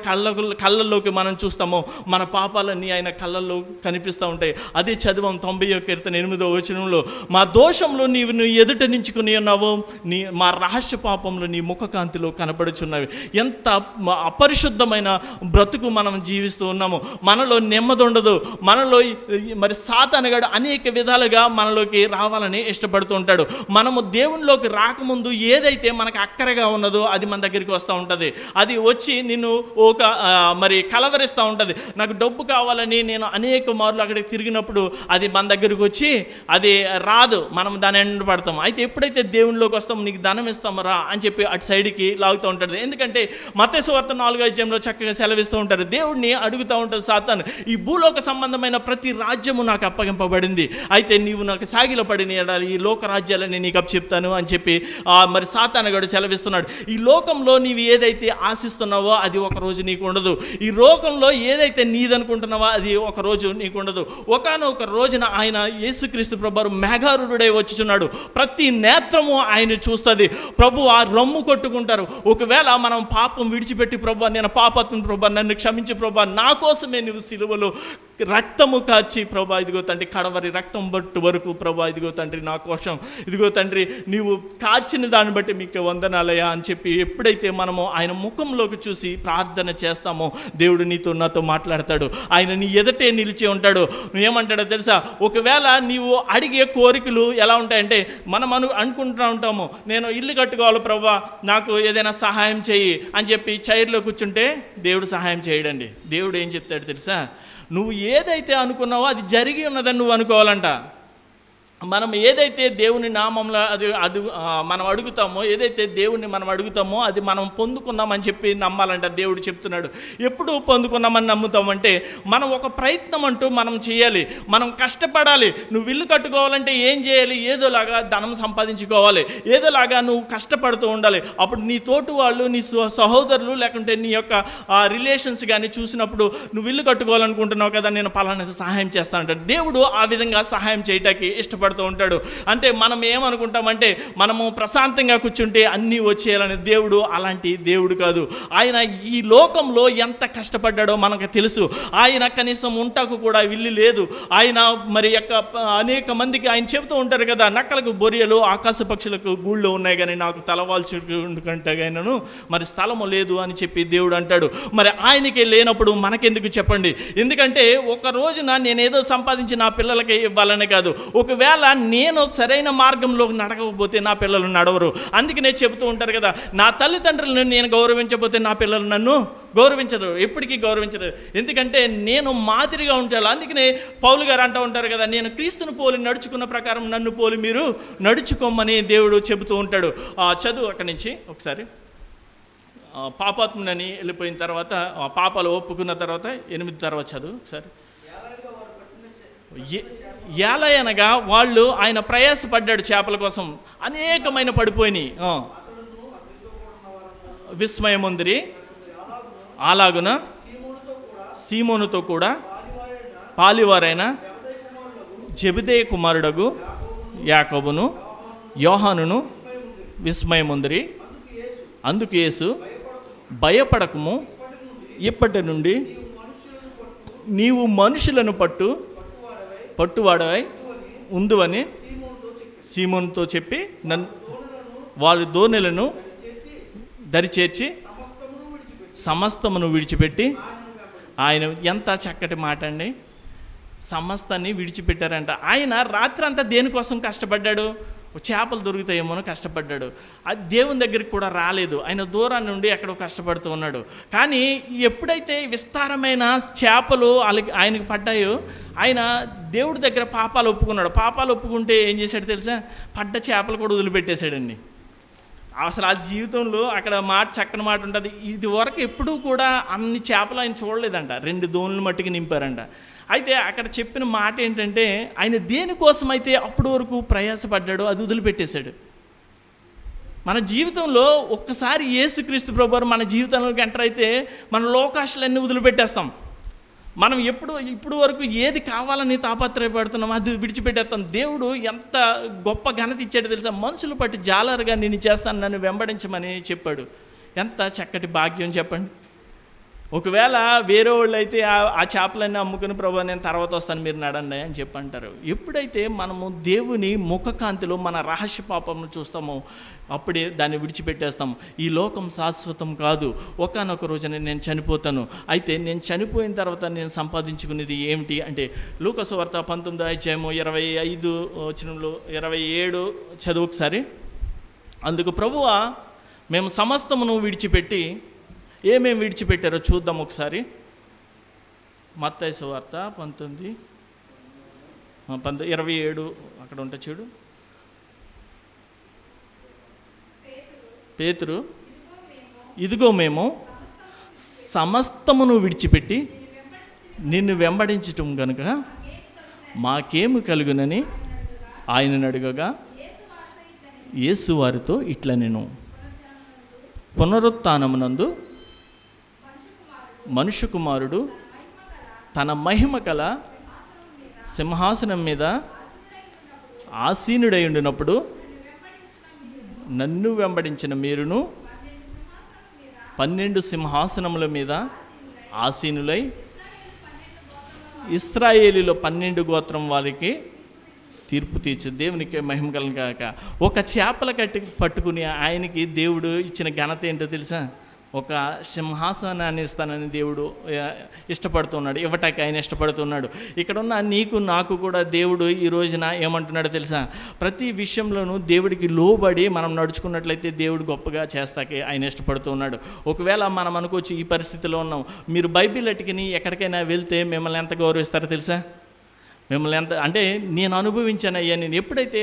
కళ్ళల్లోకి మనం చూస్తామో మన పాపాలన్నీ ఆయన కళ్ళల్లో కనిపిస్తూ ఉంటాయి. అదే చదువు 90:8 మా దోషంలో నీవు ఎదుట నించుకుని ఉన్నావో మా రహస్య పాపంలో నీ ముఖకాంతిలో కనపడుచున్నవి. ఎంత అపరిశుద్ధమైన బ్రతుకు మనం జీవిస్తూ ఉన్నాము. మనలో నెమ్మది ఉండదు. మనలో మరి సాతానుగాడు అనేక విధాలుగా మనలోకి రావాలని ఇష్టపడుతూ ఉంటాడు. మనము దేవునిలోకి రాకముందు ఏదైతే మనకు అక్కరగా ఉన్నదో అది మన దగ్గరికి వస్తూ ఉంటుంది. అది వచ్చి నిన్ను మరి కలవరిస్తూ ఉంటుంది. నాకు డబ్బు కావాలని నేను అనేక మార్లు అక్కడికి తిరిగినప్పుడు అది మన దగ్గరికి వచ్చి అది రాదు, మనం దాని ఎండ పడతాం. అయితే ఎప్పుడైతే దేవునిలోకి వస్తాం, నీకు ధనం ఇస్తామరా అని చెప్పి అటు సైడ్కి లాగుతూ ఉంటుంది. ఎందుకంటే మత్తయి సువార్త 4:5 చక్కగా సెలవిస్తూ ఉంటారు. దేవుడిని అడుగుతూ ఉంటుంది సాతాను, ఈ భూలోక సంబంధమైన ప్రతి రాజ్యము నాకు అప్పగింపబడింది, అయితే నీవు నాకు సాగిలపడి ఈ లోక రాజ్యాలని నీకు చెప్తాను అని చెప్పి మరి సాతానుగాడు సెలవిస్తున్నాడు. ఈ లోకంలో నీవు ఏదైతే ఆశిస్తున్నావో అది ఒకరోజు నీకు ఉండదు. ఈ లోకంలో ఏదైతే నీదనుకుంటున్నావో అది ఒకరోజు నీకు ఉండదు. ఒకానొక రోజున ఆయన యేసుక్రీస్తు ప్రభువారు మేఘారూఢుడై వచ్చుచున్నాడు. ప్రతి నేత్రము ఆయన చూస్తుంది. ప్రభు ఆ రమ్ము కొట్టుకుంటారు. ఒకవేళ మనం పాపం విడిచిపెట్టి ప్రభు నేను పాపాత్మను ప్రభు నన్ను క్షమించి ప్రభు నా కోసమే నువ్వు సిలువలో రక్తము కార్చి ప్రభా ఇదిగో తండ్రి కడవరి రక్తం బట్టు వరకు ప్రభా ఇదిగో తండ్రి నా కోసం ఇదిగో తండ్రి నీవు కార్చిన దాన్ని బట్టి మీకు వందనాలయ్యా అని చెప్పి ఎప్పుడైతే మనము ఆయన ముఖంలోకి చూసి ప్రార్థన చేస్తామో దేవుడు నీతో నాతో మాట్లాడతాడు. ఆయన నీ ఎదుటే నిలిచి ఉంటాడు. ఏమంటాడో తెలుసా? ఒకవేళ నీవు అడిగే కోరికలు ఎలా ఉంటాయంటే మనం అనుకుంటూ ఉంటాము, నేను ఇల్లు కట్టుకోవాలి ప్రభా నాకు ఏదైనా సహాయం చేయి అని చెప్పి చైర్లో కూర్చుంటే దేవుడు సహాయం చేయడండి. దేవుడు ఏం చెప్తాడు తెలుసా? నువ్వు ఏదైతే అనుకున్నావో అది జరిగి ఉన్నదని నువ్వు అనుకోవాలంట. మనం ఏదైతే దేవుని నామంలో అది మనం అడుగుతామో, ఏదైతే దేవుణ్ణి మనం అడుగుతామో అది మనం పొందుకున్నామని చెప్పి నమ్మాలంట. దేవుడు చెప్తున్నాడు. ఎప్పుడు పొందుకున్నామని నమ్ముతామంటే, మనం ఒక ప్రయత్నం అంటూ మనం చేయాలి, మనం కష్టపడాలి. నువ్వు ఇల్లు కట్టుకోవాలంటే ఏం చేయాలి? ఏదోలాగా ధనం సంపాదించుకోవాలి, ఏదోలాగా నువ్వు కష్టపడుతూ ఉండాలి. అప్పుడు నీ తోటి వాళ్ళు, నీ సహోదరులు, లేకుంటే నీ యొక్క రిలేషన్స్ కానీ చూసినప్పుడు, నువ్వు ఇల్లు కట్టుకోవాలనుకుంటున్నావు కదా, నేను పలానాది సహాయం చేస్తాను అంటాడు. దేవుడు ఆ విధంగా సహాయం చేయటానికి ఇష్టపడుతూ ఉంటాడు. అంటే మనం ఏమనుకుంటామంటే, మనము ప్రశాంతంగా కూర్చుంటే అన్నీ వచ్చేయాలని. దేవుడు అలాంటి దేవుడు కాదు. ఆయన ఈ లోకంలో ఎంత కష్టపడ్డాడో మనకు తెలుసు. ఆయన కనీసం ఉంటాకు కూడా ఇల్లు లేదు. ఆయన మరి అనేక మందికి ఆయన చెబుతూ ఉంటారు కదా, నక్కలకు బొరియలు, ఆకాశ పక్షులకు గూళ్ళు ఉన్నాయి కానీ నాకు తలవాల్చుకుంటేగాను మరి స్థలము లేదు అని చెప్పి దేవుడు అంటాడు. మరి ఆయనకి లేనప్పుడు మనకెందుకు చెప్పండి? ఎందుకంటే ఒక రోజున నేనేదో సంపాదించి నా పిల్లలకి ఇవ్వాలని కాదు. ఒకవేళ నేను సరైన మార్గంలోకి నడకపోతే నా పిల్లలు నడవరు. అందుకనే చెబుతూ ఉంటారు కదా, నా తల్లిదండ్రులను నేను గౌరవించకపోతే నా పిల్లలు నన్ను గౌరవించరు, ఎప్పటికీ గౌరవించరు. ఎందుకంటే నేను మాదిరిగా ఉంటాను. అందుకనే పౌలు గారు అంటూ ఉంటారు కదా, నేను క్రీస్తును పోలి నడుచుకున్న ప్రకారం నన్ను పోలి మీరు నడుచుకోమని దేవుడు చెబుతూ ఉంటాడు. చదువు అక్కడి నుంచి ఒకసారి. పాపాత్మునని వెళ్ళిపోయిన తర్వాత, పాపాలు ఒప్పుకున్న తర్వాత 8 తర్వాత చదువు ఒకసారి. ఎలా అనగా వాళ్ళు ఆయన ప్రయాసపడ్డాడు చేపల కోసం, అనేకమైన పడిపోయినాయి. విస్మయముందిరి అలాగున సీమోనుతో కూడా పాలివారైన జెబెదయి కుమారుడగు యాకోబును యోహానును విస్మయముందిరి. అందుకు యేసు, భయపడకము, ఇప్పటి నుండి నీవు మనుషులను పట్టువాడవై ఉందువని సీమోనుతో చెప్పి వారి దోణెలను దరిచేర్చి సమస్తమును విడిచిపెట్టి, ఆయన ఎంత చక్కటి మాట అండి, సమస్తాన్ని విడిచిపెట్టారంట. ఆయన రాత్రి అంతా దేనికోసం కష్టపడ్డాడు? చేపలు దొరుకుతాయేమో కష్టపడ్డాడు. అది దేవుని దగ్గరికి కూడా రాలేదు. ఆయన దూరాన్ని నుండి ఎక్కడో కష్టపడుతూ ఉన్నాడు. కానీ ఎప్పుడైతే విస్తారమైన చేపలు ఆయనకు పడ్డాయో, ఆయన దేవుడి దగ్గర పాపాలు ఒప్పుకున్నాడు. పాపాలు ఒప్పుకుంటే ఏం చేశాడు తెలుసా? పడ్డ చేపలు కూడా వదిలిపెట్టేశాడండి. అసలు ఆ జీవితంలో అక్కడ చక్కని మాట ఉంటుంది. ఇది వరకు ఎప్పుడూ కూడా అన్ని చేపలు ఆయన చూడలేదంట. 2 దోణులు మట్టికి నింపారంట. అయితే అక్కడ చెప్పిన మాట ఏంటంటే, ఆయన దేనికోసం అయితే అప్పటి వరకు ప్రయాసపడ్డాడో అది వదిలిపెట్టేశాడు. మన జీవితంలో ఒక్కసారి యేసుక్రీస్తు ప్రభువారు మన జీవితంలోకి ఎంటర్ అయితే మన లోకాశలన్నీ వదిలిపెట్టేస్తాం. మనం ఇప్పుడు వరకు ఏది కావాలని తాపత్రయపడుతున్నామో అది విడిచిపెట్టేస్తాం. దేవుడు ఎంత గొప్ప ఘనత ఇచ్చాడో తెలుసా? మనుషులు పట్టి జాలరుగా నేను చేస్తాను, నన్ను వెంబడించమని చెప్పాడు. ఎంత చక్కటి భాగ్యం చెప్పండి. ఒకవేళ వేరే వాళ్ళు అయితే ఆ చేపలన్నీ అమ్ముకుని, ప్రభు నేను తర్వాత వస్తాను, మీరు నడండి అని చెప్పంటారు. ఎప్పుడైతే మనము దేవుని ముఖకాంతిలో మన రహస్య పాపంను చూస్తామో అప్పుడే దాన్ని విడిచిపెట్టేస్తాం. ఈ లోకం శాశ్వతం కాదు. ఒకానొక రోజున నేను చనిపోతాను. అయితే నేను చనిపోయిన తర్వాత నేను సంపాదించుకునేది ఏమిటి అంటే, లూకా సువార్త 19వ అధ్యాయము 25 వచనంలో 27 చదువు ఒకసారి. అందుకు ప్రభువా, మేము సమస్తమును విడిచిపెట్టి, ఏమేమి విడిచిపెట్టారో చూద్దాం ఒకసారి. మత్తయి సువార్త 27 అక్కడ ఉంటే చూడు. పేతురు, ఇదిగో మేము సమస్తమును విడిచిపెట్టి నిన్ను వెంబడించటం గనుక మాకేమి కలుగునని ఆయనను అడగగా, యేసు వారితో ఇట్లా, నేను పునరుత్థానమునందు మనుష్య కుమారుడు తన మహిమ కల సింహాసనం మీద ఆసీనుడై ఉండినప్పుడు నన్ను వెంబడించిన మీరును 12 సింహాసనముల మీద ఆసీనులై ఇశ్రాయేలులో 12 గోత్రం వారికి తీర్పు తీర్చు. దేవునికి మహిమ కలుగును గాక. ఒక చేపల పట్టుకుని ఆయనకి దేవుడు ఇచ్చిన ఘనత ఏంటో తెలుసా? ఒక సింహాసనాన్ని ఇస్తానని దేవుడు ఇష్టపడుతున్నాడు, ఇవ్వటానికి ఆయన ఇష్టపడుతున్నాడు. ఇక్కడున్న నీకు నాకు కూడా దేవుడు ఈ రోజున ఏమంటున్నాడో తెలుసా? ప్రతి విషయంలోనూ దేవుడికి లోబడి మనం నడుచుకున్నట్లయితే దేవుడు గొప్పగా చేస్తాకే ఆయన ఇష్టపడుతున్నాడు. ఒకవేళ మనం అనుకోవచ్చు ఈ పరిస్థితిలో ఉన్నాం, మీరు బైబిల్ అటుకుని ఎక్కడికైనా వెళ్తే మిమ్మల్ని ఎంత గౌరవిస్తారో తెలుసా? మిమ్మల్ని ఎంత అంటే నేను అనుభవించానయ్యా. నేను ఎప్పుడైతే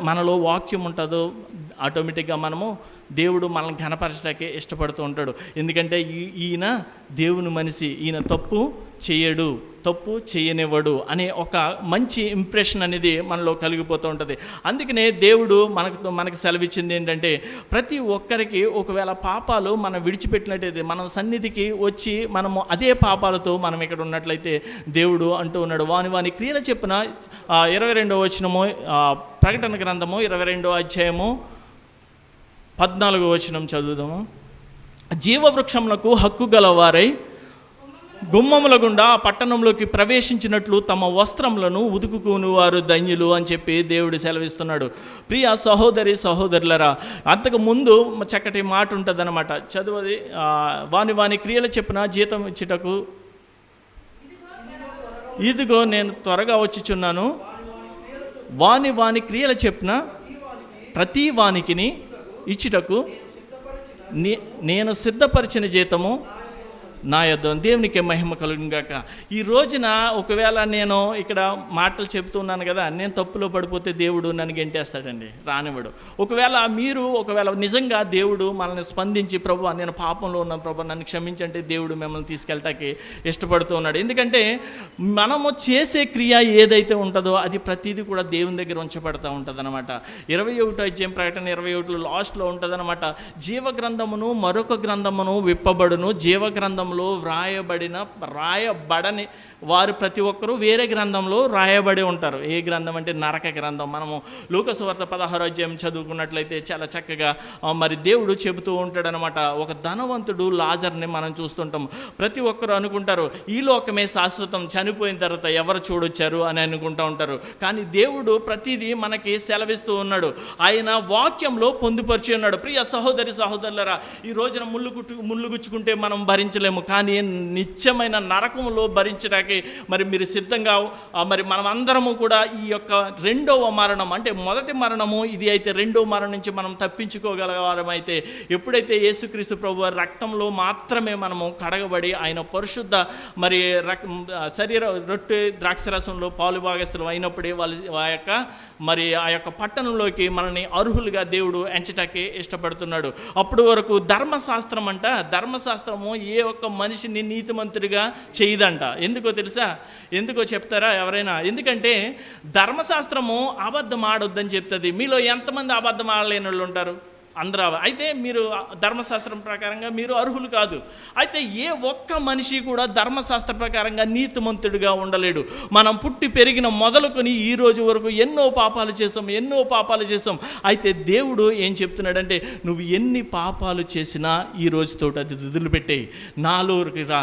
మనలో వాక్యం ఉంటుందో ఆటోమేటిక్గా మనము దేవుడు మనల్ని కనపరచడానికే ఇష్టపడుతూ ఉంటాడు. ఎందుకంటే ఈయన దేవుని మనిషి, ఈయన తప్పు చేయడు, తప్పు చేయనివ్వడు అనే ఒక మంచి ఇంప్రెషన్ అనేది మనలో కలిగిపోతూ ఉంటుంది. అందుకనే దేవుడు మనకు సెలవిచ్చింది ఏంటంటే, ప్రతి ఒక్కరికి ఒకవేళ పాపాలు మనం విడిచిపెట్టినట్టయితే, మన సన్నిధికి వచ్చి మనము అదే పాపాలతో మనం ఇక్కడ ఉన్నట్లయితే దేవుడు అంటూ ఉన్నాడు, వాని క్రియల చెప్పున 22వ వచనము, ప్రకటన గ్రంథము 22వ అధ్యాయము 14వ వచనం చదువుదాము. జీవవృక్షములకు హక్కు గలవారై గుమ్మముల గుండా ఆ పట్టణంలోకి ప్రవేశించినట్లు తమ వస్త్రములను ఉతుకుకుని వారు ధన్యులు అని చెప్పి దేవుడు సెలవిస్తున్నాడు. ప్రియ సహోదరి సహోదరులరా, అంతకు ముందు చక్కటి మాట ఉంటుంది అన్నమాట. చదువుది, వాని క్రియల చెప్పున జీతం ఇచ్చుటకు ఇదిగో నేను త్వరగా వచ్చుచున్నాను. వాని క్రియల చెప్పున ప్రతి వానికిని ఇచ్చుటకు నేను సిద్ధపరిచిన జీతము నా యొద్ద. దేవునికి మహిమ కలుగును గాక. ఈ రోజున ఒకవేళ నేను ఇక్కడ మాటలు చెప్తున్నాను కదా, నేను తప్పులో పడిపోతే దేవుడు నన్ను గెంటేస్తాడండి, రానివ్వడు. ఒకవేళ నిజంగా దేవుడు మనల్ని స్పందించి, ప్రభు నేను పాపంలో ఉన్నాను ప్రభు నన్ను క్షమించంటే, దేవుడు మిమ్మల్ని తీసుకెళ్ళటానికి ఇష్టపడుతూ ఉన్నాడు. ఎందుకంటే మనము చేసే క్రియ ఏదైతే ఉంటుందో అది ప్రతిదీ కూడా దేవుని దగ్గర ఉంచబడతా ఉంటుంది అనమాట. 21వ అధ్యాయం ప్రకటన 21లో లాస్ట్లో ఉంటుంది అనమాట. జీవగ్రంథమును మరొక గ్రంథమును విప్పబడును, జీవగ్రంథం రాయబడని వారు ప్రతి ఒక్కరూ వేరే గ్రంథంలో రాయబడి ఉంటారు. ఏ గ్రంథం అంటే నరక గ్రంథం. మనము లూకా సువార్త 16వ అధ్యాయం చదువుకున్నట్లయితే చాలా చక్కగా మరి దేవుడు చెబుతూ ఉంటాడనమాట. ఒక ధనవంతుడు లాజర్ని మనం చూస్తుంటాం. ప్రతి ఒక్కరు అనుకుంటారు ఈ లోకమే శాశ్వతం, చనిపోయిన తర్వాత ఎవరు చూడొచ్చారు అని అనుకుంటూ ఉంటారు. కానీ దేవుడు ప్రతిదీ మనకి సెలవిస్తూ ఉన్నాడు. ఆయన వాక్యంలో పొందుపరిచి ఉన్నాడు. ప్రియ సహోదరి సహోదరులరా, ఈ రోజున ముళ్ళు గుచ్చుకుంటే మనం భరించలేము, కానీ నిత్యమైన నరకంలో భరించడానికి మరి మీరు సిద్ధంగా మరి మనం అందరము కూడా ఈ యొక్క రెండవ మరణం అంటే మొదటి మరణము ఇది అయితే రెండవ మరణం నుంచి మనం తప్పించుకోగలవారమైతే, ఎప్పుడైతే యేసుక్రీస్తు ప్రభు రక్తంలో మాత్రమే మనము కడగబడి ఆయన పరిశుద్ధ మరి శరీర రొట్టె ద్రాక్షరసంలో పాలు భాగస్థులు అయినప్పుడే ఆ యొక్క పట్టణంలోకి మనల్ని అర్హులుగా దేవుడు ఎంచటానికి ఇష్టపడుతున్నాడు. అప్పటి వరకు ధర్మశాస్త్రము ఏ ఒక్క మనిషిని నీతిమంతుడిగా చేయదంట. ఎందుకో చెప్తారా ఎవరైనా? ఎందుకంటే ధర్మశాస్త్రము అబద్ధం ఆడొద్దని చెప్తుంది. మీలో ఎంతమంది అబద్ధం ఆడలేని వాళ్ళు ఉంటారు? అందరూ. అయితే మీరు ధర్మశాస్త్రం ప్రకారంగా మీరు అర్హులు కాదు. అయితే ఏ ఒక్క మనిషి కూడా ధర్మశాస్త్ర ప్రకారంగా నీతిమంతుడిగా ఉండలేడు. మనం పుట్టి పెరిగిన మొదలుకొని ఈ రోజు వరకు ఎన్నో పాపాలు చేసాం. అయితే దేవుడు ఏం చెప్తున్నాడంటే, నువ్వు ఎన్ని పాపాలు చేసినా ఈ రోజుతో అది వదిలిపెట్టేయి, నాలోకి రా,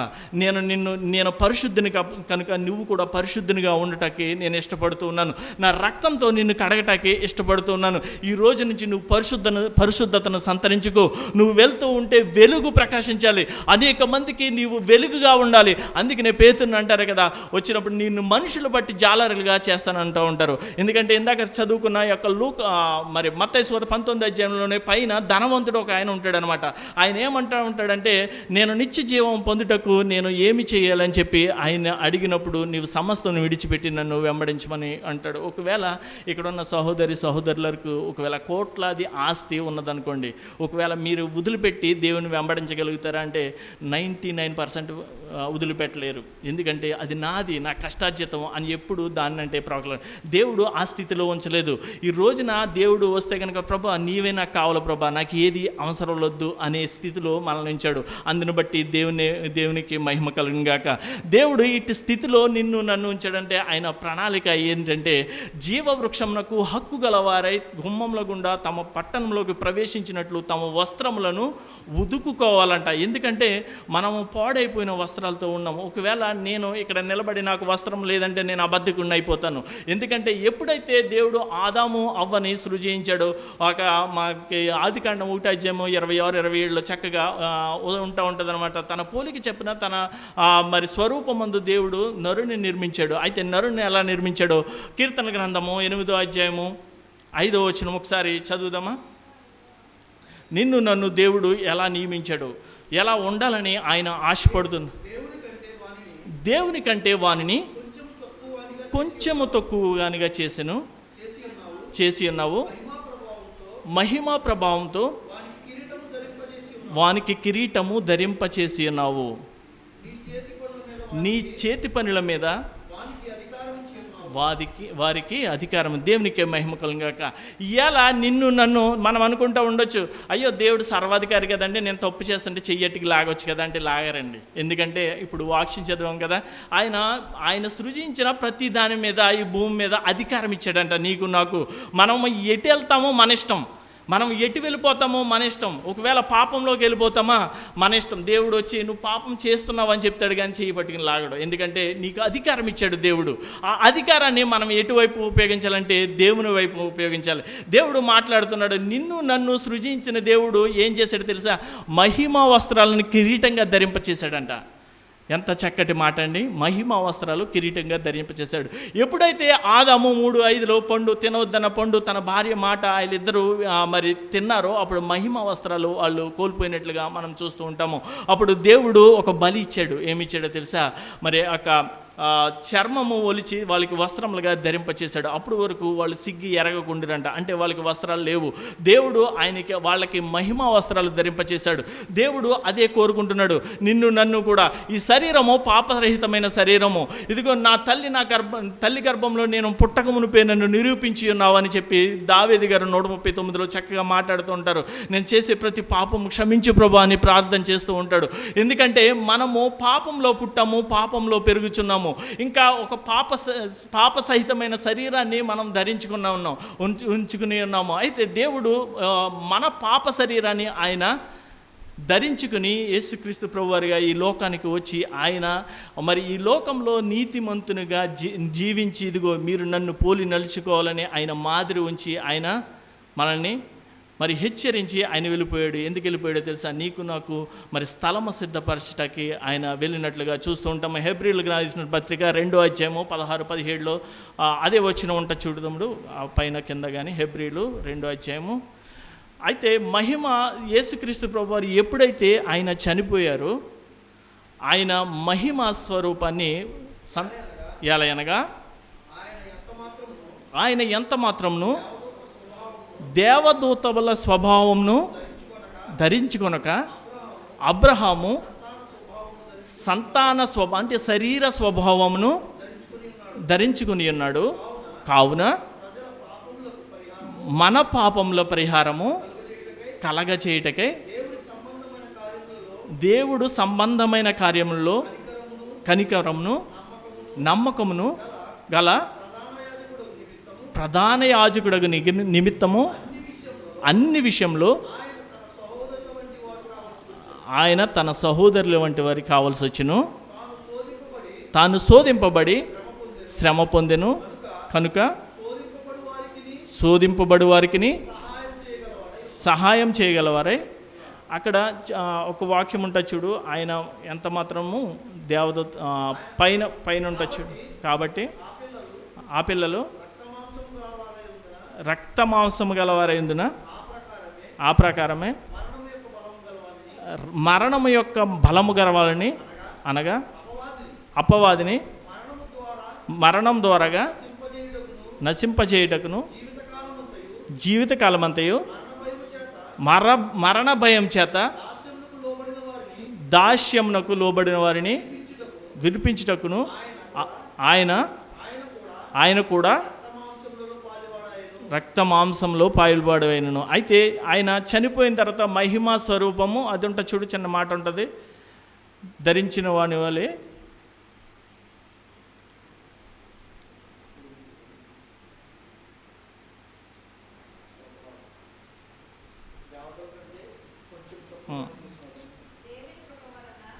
నేను పరిశుద్ధిని కనుక నువ్వు కూడా పరిశుద్ధినిగా ఉండటానికి నేను ఇష్టపడుతూ ఉన్నాను. నా రక్తంతో నిన్ను కడగటానికి ఇష్టపడుతూ ఉన్నాను. ఈ రోజు నుంచి నువ్వు పరిశుద్ధతను సంతరించుకో. నువ్వు వెళ్తూ ఉంటే వెలుగు ప్రకాశించాలి, అనేక మందికి నీవు వెలుగుగా ఉండాలి. అందుకనే పేతురుని అంటారు కదా, వచ్చినప్పుడు నిన్ను మనుషులు బట్టి జాలరులుగా చేస్తానంటూ ఉంటారు. ఎందుకంటే ఇందాక చదువుకున్న యొక్క మరి మత్తయి సువార్త 19వ అధ్యాయంలోనే పైన ధనవంతుడు ఒక ఆయన ఉంటాడనమాట. ఆయన ఏమంటా ఉంటాడంటే, నేను నిత్య జీవం పొందుటకు నేను ఏమి చేయాలని చెప్పి ఆయన అడిగినప్పుడు, నీవు సమస్తను విడిచిపెట్టి నన్ను వెంబడించమని అంటాడు. ఒకవేళ ఇక్కడున్న సహోదరి సహోదరులకు ఒకవేళ కోట్లాది ఆస్తి ఉన్నదనుకోండి, ఒకవేళ మీరు వదిలిపెట్టి దేవుని వెంబడించగలుగుతారా అంటే 99% వదిలిపెట్టలేరు. ఎందుకంటే అది నాది, నా కష్టార్జితం అని ఎప్పుడు దాన్ని అంటే దేవుడు ఆ స్థితిలో ఉంచలేదు. ఈ రోజున దేవుడు వస్తే కనుక, ప్రభా నీవే నాకు కావాలి ప్రభా, నాకు ఏది అవసరం వద్దు అనే స్థితిలో మనల్ని ఉంచాడు. అందుని బట్టి దేవునికి మహిమ కలుగును గాక. దేవుడు ఇటు స్థితిలో నన్ను ఉంచాడంటే ఆయన ప్రణాళిక ఏంటంటే, జీవవృక్షమునకు హక్కు గలవారై గుమ్మంలో గుండా తమ పట్టణంలోకి ప్రవేశించినట్లు తమ వస్త్రములను ఉదుకుకోవాలంట. ఎందుకంటే మనము పాడైపోయిన వస్త్రాలతో ఉన్నాము. ఒకవేళ నేను ఇక్కడ నిలబడి నాకు వస్త్రం లేదంటే నేను అబద్ధికుడిని అయిపోతాను. ఎందుకంటే ఎప్పుడైతే దేవుడు ఆదాము అవ్వని సృజించాడో, మాకి ఆదికాండం 1వ అధ్యాయము 26-27లో చక్కగా ఉంటుంది అనమాట. తన పోలికి చెప్పిన తన మరి స్వరూపమందు దేవుడు నరుని నిర్మించాడు. అయితే నరుని ఎలా నిర్మించాడో కీర్తన గ్రంథము 8వ అధ్యాయము 5వ వచనం ఒకసారి చదువుదామా. నన్ను దేవుడు ఎలా నియమించాడు, ఎలా ఉండాలని ఆయన ఆశపడుతుంది. దేవుని కంటే వానిని కొంచెము తక్కువగానిగా చేసి ఉన్నావు. మహిమా ప్రభావంతో వానికి కిరీటము ధరింపచేసి ఉన్నావు. నీ చేతి పనుల మీద వారికి అధికారం. దేవునికే మహిమ కలుగాక. ఇలా నిన్ను నన్ను మనం అనుకుంటూ ఉండొచ్చు, అయ్యో దేవుడు సర్వాధికారి కదండి, నేను తప్పు చేస్తుంటే చెయ్యటికి లాగొచ్చు కదా అంటే లాగరండి. ఎందుకంటే ఇప్పుడు వాక్యం చదివాం కదా, ఆయన సృజించిన ప్రతి దాని మీద ఈ భూమి మీద అధికారం ఇచ్చాడంట నీకు నాకు. మనం ఎటు వెళ్తామో మన ఇష్టం, మనం ఎటు వెళ్ళిపోతామో మన ఇష్టం. ఒకవేళ పాపంలోకి వెళ్ళిపోతామా మన ఇష్టం. దేవుడు వచ్చి నువ్వు పాపం చేస్తున్నావు అని చెప్తాడు కానీ చెయ్యి పట్టుకుని లాగడు. ఎందుకంటే నీకు అధికారం ఇచ్చాడు దేవుడు. ఆ అధికారాన్ని మనం ఎటువైపు ఉపయోగించాలంటే దేవుని వైపు ఉపయోగించాలి. దేవుడు మాట్లాడుతున్నాడు. నిన్ను నన్ను సృజించిన దేవుడు ఏం చేశాడు తెలుసా? మహిమా వస్త్రాలను కిరీటంగా ధరింపచేశాడంట. ఎంత చక్కటి మాట అండి. మహిమా వస్త్రాలు కిరీటంగా ధరింపచేశాడు. ఎప్పుడైతే ఆదాము 3:5 పండు తినవద్దన్న పండు తన భార్య మాట వీళ్ళిద్దరూ మరి తిన్నారో అప్పుడు మహిమా వస్త్రాలు వాళ్ళు కోల్పోయినట్లుగా మనం చూస్తూ ఉంటాము. అప్పుడు దేవుడు ఒక బలి ఇచ్చాడు. ఏమి ఇచ్చాడో తెలుసా? మరి చర్మము ఒలిచి వాళ్ళకి వస్త్రములుగా ధరింపచేశాడు. అప్పుడు వరకు వాళ్ళు సిగ్గి ఎరగకుండిరంట. అంటే వాళ్ళకి వస్త్రాలు లేవు. దేవుడు వాళ్ళకి మహిమా వస్త్రాలు ధరింపచేశాడు. దేవుడు అదే కోరుకుంటున్నాడు. నిన్ను నన్ను కూడా. ఈ శరీరము పాపరహితమైన శరీరము. ఇదిగో తల్లి గర్భంలో నేను పుట్టక మునిపే నన్ను నిరూపించి ఉన్నావు అని చెప్పి దావీదు గారు 139లో చక్కగా మాట్లాడుతూ ఉంటారు. నేను చేసే ప్రతి పాపము క్షమించు ప్రభు అని ప్రార్థన చేస్తూ ఉంటాడు. ఎందుకంటే మనము పాపంలో పుట్టాము, పాపంలో పెరుగుచున్నాము. ఇంకా ఒక పాప సహితమైన శరీరాన్ని మనం ఉంచుకుని ఉన్నాము. అయితే దేవుడు మన పాప శరీరాన్ని ఆయన ధరించుకుని యేసుక్రీస్తు ప్రభువారిగా ఈ లోకానికి వచ్చి ఆయన మరి ఈ లోకంలో నీతిమంతునిగా జీవించి ఇదిగో మీరు నన్ను పోలి నడుచుకోవాలని ఆయన మాదిరి ఉంచి ఆయన మనల్ని మరి హెచ్చరించి ఆయన వెళ్ళిపోయాడు. ఎందుకు వెళ్ళిపోయాడో తెలుసా? నీకు నాకు మరి స్థలము సిద్ధపరచటానికి ఆయన వెళ్ళినట్లుగా చూస్తూ ఉంటాము. హెబ్రీయులకు రాసిన పత్రిక 2వ అధ్యాయము 16-17లో అదే వచ్చిన ఉంటుంది చూడదముడు పైన కింద కానీ. హెబ్రీయులు 2వ అధ్యాయము. అయితే మహిమ యేసుక్రీస్తు ప్రభువారు ఎప్పుడైతే ఆయన చనిపోయారో ఆయన మహిమ స్వరూపాన్ని ఎలాగనగా ఆయన ఎంత మాత్రమును దేవదూతల స్వభావమును ధరించుకొనక అబ్రహాము సంతాన అంటే శరీర స్వభావమును ధరించుకుని ఉన్నాడు. కావున మన పాపముల పరిహారము కలగచేయుటకై దేవుడు సంబంధమైన కార్యములలో కనికరమును నమ్మకమును గల ప్రధాన యాజకుడగు నిమిత్తము అన్ని విషయంలో ఆయన తన సహోదరుల వంటి వారికి కావాల్సి వచ్చును. తాను శోధింపబడి శ్రమ పొందెను కనుక శోధింపబడు వారికి సహాయం చేయగలవారే. అక్కడ ఒక వాక్యం ఉంటుంది చూడు, ఆయన ఎంత మాత్రము దేవదూత పైన ఉంటుంది చూడు. కాబట్టి ఆ పిల్లలు రక్త మాంసము గలవారైందున ఆ ప్రకారమే మరణము యొక్క బలము గలవాలని అనగా అపవాదిని మరణం ద్వారాగా నశింపజేయుటకును జీవితకాలమంతయు మరణ భయం చేత దాస్యమునకు లోబడిన వారిని విడిపించుటకును ఆయన కూడా రక్త మాంసంలో పాయలుబాడైనను. అయితే ఆయన చనిపోయిన తర్వాత మహిమా స్వరూపము అది ఉంటుంది చూడు, చిన్న మాట ఉంటుంది, ధరించిన వాని వలె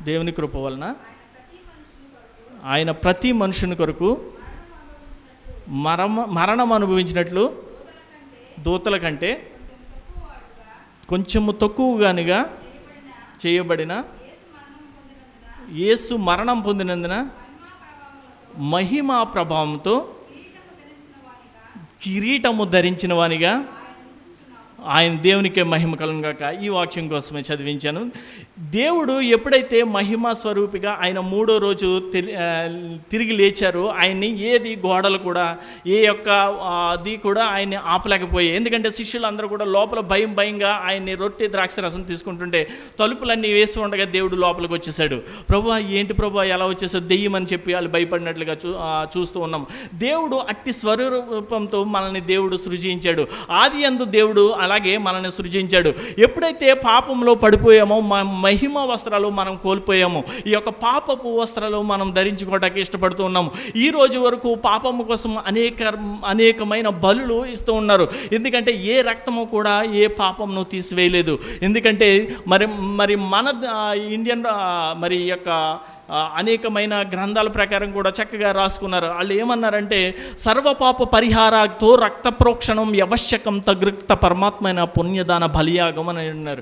దేవుని కృప వలన ఆయన ప్రతి మనుషుని కొరకు మరణం అనుభవించినట్లు దూతల కంటే కొంచెము తక్కువగానిగా చేయబడిన యేసు మరణం పొందినందున మహిమా ప్రభావంతో కిరీటము ధరించిన వానిగా ఆయన దేవునికే మహిమ కలుగును గాక. ఈ వాక్యం కోసమే చదివించాను. దేవుడు ఎప్పుడైతే మహిమ స్వరూపిగా ఆయన మూడో రోజు తిరిగి లేచారో ఆయన్ని ఏది గోడలు కూడా ఏ యొక్క అది కూడా ఆయన్ని ఆపలేకపోయాయి. ఎందుకంటే శిష్యులు అందరూ కూడా లోపల భయంగా ఆయన్ని రొట్టె ద్రాక్షరసం తీసుకుంటుంటే తలుపులన్నీ వేసి ఉండగా దేవుడు లోపలికి వచ్చేసాడు. ప్రభు ఏంటి ప్రభు ఎలా వచ్చేసాడు, దెయ్యం అని చెప్పి వాళ్ళు భయపడినట్లుగా చూస్తూ ఉన్నాం. దేవుడు అట్టి స్వరూపంతో మనల్ని దేవుడు సృజించాడు. ఆది యందు దేవుడు అలాగే మనల్ని సృజించాడు. ఎప్పుడైతే పాపంలో పడిపోయామో మహిమ వస్త్రాలు మనం కోల్పోయాము. ఈ యొక్క పాపపు వస్త్రాలు మనం ధరించుకోవడానికి ఇష్టపడుతూ ఉన్నాము. ఈ రోజు వరకు పాపము కోసం అనేకమైన బలులు ఇస్తూ ఉన్నారు. ఎందుకంటే ఏ రక్తము కూడా ఏ పాపమును తీసివేయలేదు. ఎందుకంటే మరి మన ఇండియన్ మరి యొక్క అనేకమైన గ్రంథాల ప్రకారం కూడా చక్కగా రాసుకున్నారు. వాళ్ళు ఏమన్నారంటే సర్వపాప పరిహారాతో రక్త ప్రోక్షణం అవశ్యకం తగృక్త పరమాత్మైన పుణ్యదాన బలియాగం అని అన్నారు.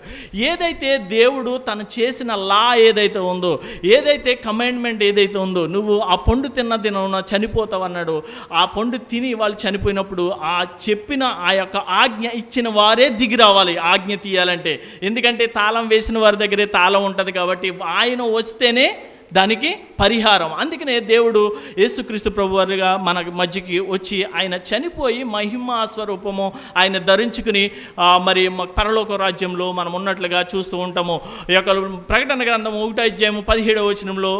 ఏదైతే దేవుడు తను చేసిన లా ఏదైతే ఉందో, ఏదైతే కమాండ్మెంట్ ఏదైతే ఉందో, నువ్వు ఆ పండు తిన్న దినమున చనిపోతావు అన్నాడు. ఆ పండు తిని వాళ్ళు చనిపోయినప్పుడు ఆ చెప్పిన ఆ యొక్క ఆజ్ఞ ఇచ్చిన వారే దిగి రావాలి ఆజ్ఞ తీయాలంటే. ఎందుకంటే తాళం వేసిన వారి దగ్గరే తాళం ఉంటుంది కాబట్టి ఆయన వస్తేనే దానికి పరిహారం. అందుకనే దేవుడు యేసుక్రీస్తు ప్రభువారిగా మన మధ్యకి వచ్చి ఆయన చనిపోయి మహిమ స్వరూపము ఆయన ధరించుకుని మరి పరలోక రాజ్యంలో మనం ఉన్నట్లుగా చూస్తూ ఉంటాము. ఈ యొక్క ప్రకటన గ్రంథం 1:17 వచనంలో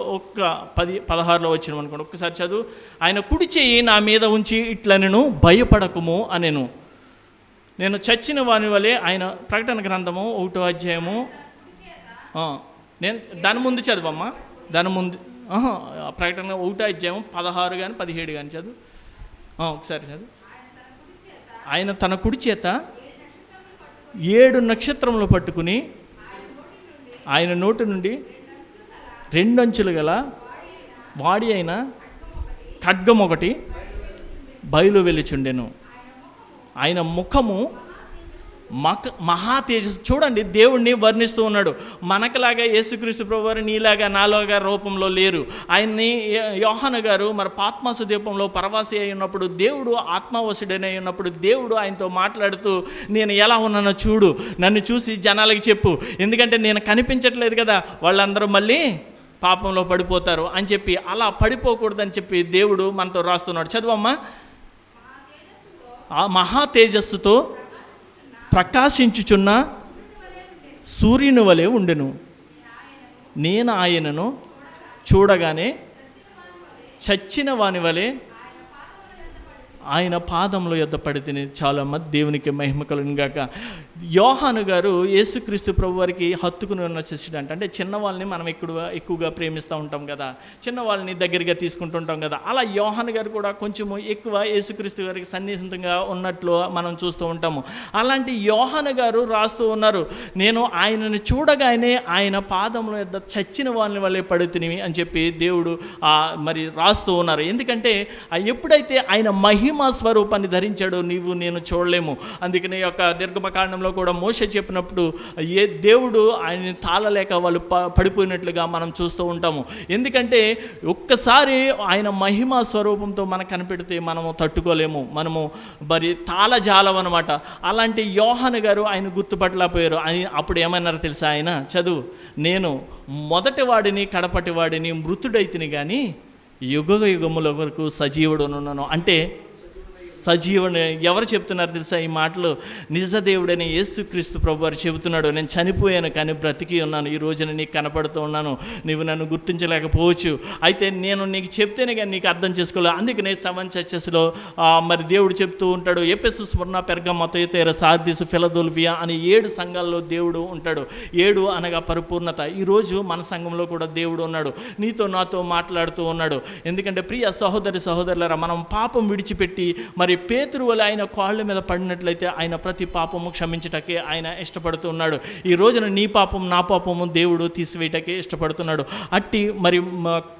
16 వచనం అనుకోండి, ఒక్కసారి చదువు. ఆయన కుడి చెయ్యి నా మీద ఉంచి ఇట్లా నేను భయపడకుము అనెను. నేను చచ్చిన వాని వలె ఆయన ప్రకటన గ్రంథము 1:1 నేను దాని ముందు చదువమ్మా, దాని ముందు ప్రకటన 1:16 కానీ 17 కానీ చదువు, ఒకసారి చదువు. ఆయన తన కుడి చేత 7 నక్షత్రములు పట్టుకుని ఆయన నోటి నుండి 2 అంచులు గల వాడి అయిన ఖడ్గం ఒకటి బయలు వెలుచుండెను. ఆయన ముఖము మహా తేజస్సు. చూడండి, దేవుణ్ణి వర్ణిస్తూ ఉన్నాడు. మనకులాగా యేసుక్రీస్తు ప్రభువారు నీలాగా నాలాగా రూపంలో లేరు. ఆయన్ని యోహాను గారు మరి పాత్మసు దీపంలో పరవాసి అయి ఉన్నప్పుడు, దేవుడు ఆత్మవశుడైన ఉన్నప్పుడు దేవుడు ఆయనతో మాట్లాడుతూ నేను ఎలా ఉన్నానో చూడు, నన్ను చూసి జనాలకి చెప్పు, ఎందుకంటే నేను కనిపించట్లేదు కదా, వాళ్ళందరూ మళ్ళీ పాపంలో పడిపోతారు అని చెప్పి, అలా పడిపోకూడదని చెప్పి దేవుడు మనతో రాస్తున్నాడు. చదువమ్మా. ఆ మహా తేజస్సుతో ప్రకాశించుచున్న సూర్యుని వలె ఉండెను. నేను ఆయనను చూడగానే చచ్చిన వాని వలె ఆయన పాదముల యొద్ద పడితిని. చాలమ్మ, దేవునికి మహిమ కలుగును గాక. యోహాను గారు యేసుక్రీస్తు ప్రభువారికి హత్తుకుని ఉన్న శిష్యుడు అంటే చిన్నవాళ్ళని మనం ఎక్కువగా ప్రేమిస్తూ ఉంటాం కదా, చిన్నవాళ్ళని దగ్గరగా తీసుకుంటుంటాం కదా. అలా యోహాను గారు కూడా కొంచెము ఎక్కువ యేసుక్రీస్తు గారికి సన్నిహితంగా ఉన్నట్లు మనం చూస్తూ ఉంటాము. అలాంటి యోహాను గారు రాస్తూ ఉన్నారు, నేను ఆయనను చూడగానే ఆయన పాదముల యొద్ద చచ్చిన వాళ్ళని వల్లే పడుతుని అని చెప్పి దేవుడు మరి రాస్తూ ఉన్నారు. ఎందుకంటే ఎప్పుడైతే ఆయన మహిమ స్వరూపాన్ని ధరించాడో నేను చూడలేము. అందుకని యొక్క నిర్గమకాండంలో కూడా మోషే చెప్పినప్పుడు ఏ దేవుడు ఆయన్ని తాళలేక వాళ్ళు పడిపోయినట్లుగా మనం చూస్తూ ఉంటాము. ఎందుకంటే ఒక్కసారి ఆయన మహిమ స్వరూపంతో మనకు కనిపెడితే మనము తట్టుకోలేము, మనము మరి తాళజాలం అనమాట. అలాంటి యోహాను గారు ఆయన గుర్తుపట్టలేకపోయారు. అప్పుడు ఏమన్నారు తెలుసా? ఆయన చదువు, నేను మొదటి వాడిని కడపటి వాడిని మృతుడైతిని కానీ యుగ యుగముల వరకు సజీవుడునున్నాను. అంటే సజీవుని ఎవరు చెప్తున్నారు తెలుసా ఈ మాటలు? నిజదేవుడని యేసుక్రీస్తు ప్రభువారు చెబుతున్నాడు. నేను చనిపోయాను కానీ బ్రతికి ఉన్నాను, ఈ రోజున నీకు కనపడుతూ ఉన్నాను, నీవు నన్ను గుర్తించలేకపోవచ్చు, అయితే నేను నీకు చెప్తేనే కానీ నీకు అర్థం చేసుకోలేదు. అందుకనే 7 చర్చెస్లో మరి దేవుడు చెప్తూ ఉంటాడు, ఎఫెసు, స్మరణ, పెర్గమ, థియతైర, సార్దీసు, ఫిలదెల్ఫియా అని 7 సంఘాల్లో దేవుడు ఉంటాడు. 7 అనగా పరిపూర్ణత. ఈరోజు మన సంఘంలో కూడా దేవుడు ఉన్నాడు, నీతో నాతో మాట్లాడుతూ ఉన్నాడు. ఎందుకంటే ప్రియ సహోదరి సహోదరులారా, మనం పాపం విడిచిపెట్టి మరి పేతురు వల్ల ఆయన కాళ్ళ మీద పడినట్లయితే ఆయన ప్రతి పాపము క్షమించటకే ఆయన ఇష్టపడుతున్నాడు. ఈ రోజున నీ పాపం నా పాపము దేవుడు తీసివేయటకే ఇష్టపడుతున్నాడు. అట్టి మరి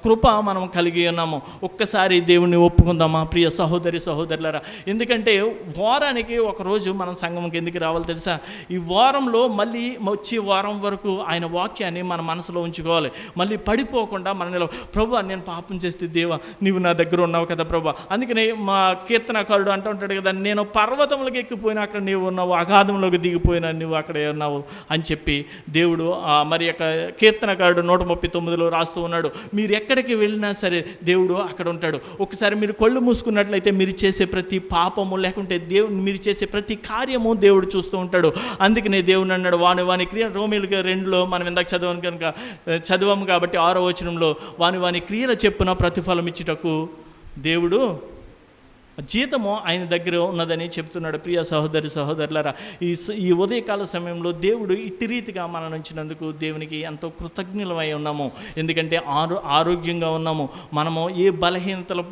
కృప మనం కలిగి ఉన్నాము. ఒక్కసారి దేవుణ్ణి ఒప్పుకుందామా ప్రియ సహోదరి సహోదరులారా? ఎందుకంటే వారానికి ఒకరోజు మనం సంఘంకి ఎందుకు రావాలి తెలుసా? ఈ వారంలో మళ్ళీ వచ్చే వారం వరకు ఆయన వాక్యాన్ని మన మనసులో ఉంచుకోవాలి. మళ్ళీ పడిపోకుండా మనలో, ప్రభు నేను పాపం చేస్తే దేవా నీవు నా దగ్గర ఉన్నావు కదా ప్రభు. అందుకనే మా కీర్తనకారుడు కీర్తనకారుడు అంటూ ఉంటాడు కదా, నేను పర్వతములకు ఎక్కిపోయినా అక్కడ నీవు ఉన్నావు, అగాధంలోకి దిగిపోయినా నువ్వు అక్కడే ఉన్నావు అని చెప్పి దేవుడు మరి యొక్క కీర్తనకారుడు 139లో రాస్తూ ఉన్నాడు. మీరు ఎక్కడికి వెళ్ళినా సరే దేవుడు అక్కడ ఉంటాడు. ఒకసారి మీరు కళ్ళు మూసుకున్నట్లయితే మీరు చేసే ప్రతి పాపము లేకుంటే మీరు చేసే ప్రతి కార్యము దేవుడు చూస్తూ ఉంటాడు. అందుకనే దేవుడు అన్నాడు, వాని క్రియ రోమీయులకు 2లో మనం ఇందాక చదివాము కాబట్టి 6వ వచనంలో వాని క్రియల చెప్పున ప్రతిఫలం ఇచ్చుటకు దేవుడు జీతము ఆయన దగ్గర ఉన్నదని చెప్తున్నాడు. ప్రియ సహోదరి సహోదరులారా, ఈ ఉదయకాల సమయంలో దేవుడు ఇట్టి రీతిగా మనల్ని ఉంచినందుకు దేవునికి ఎంతో కృతజ్ఞులమై ఉన్నాము. ఎందుకంటే ఆరోగ్యంగా ఉన్నాము. మనము ఏ బలహీనతలు,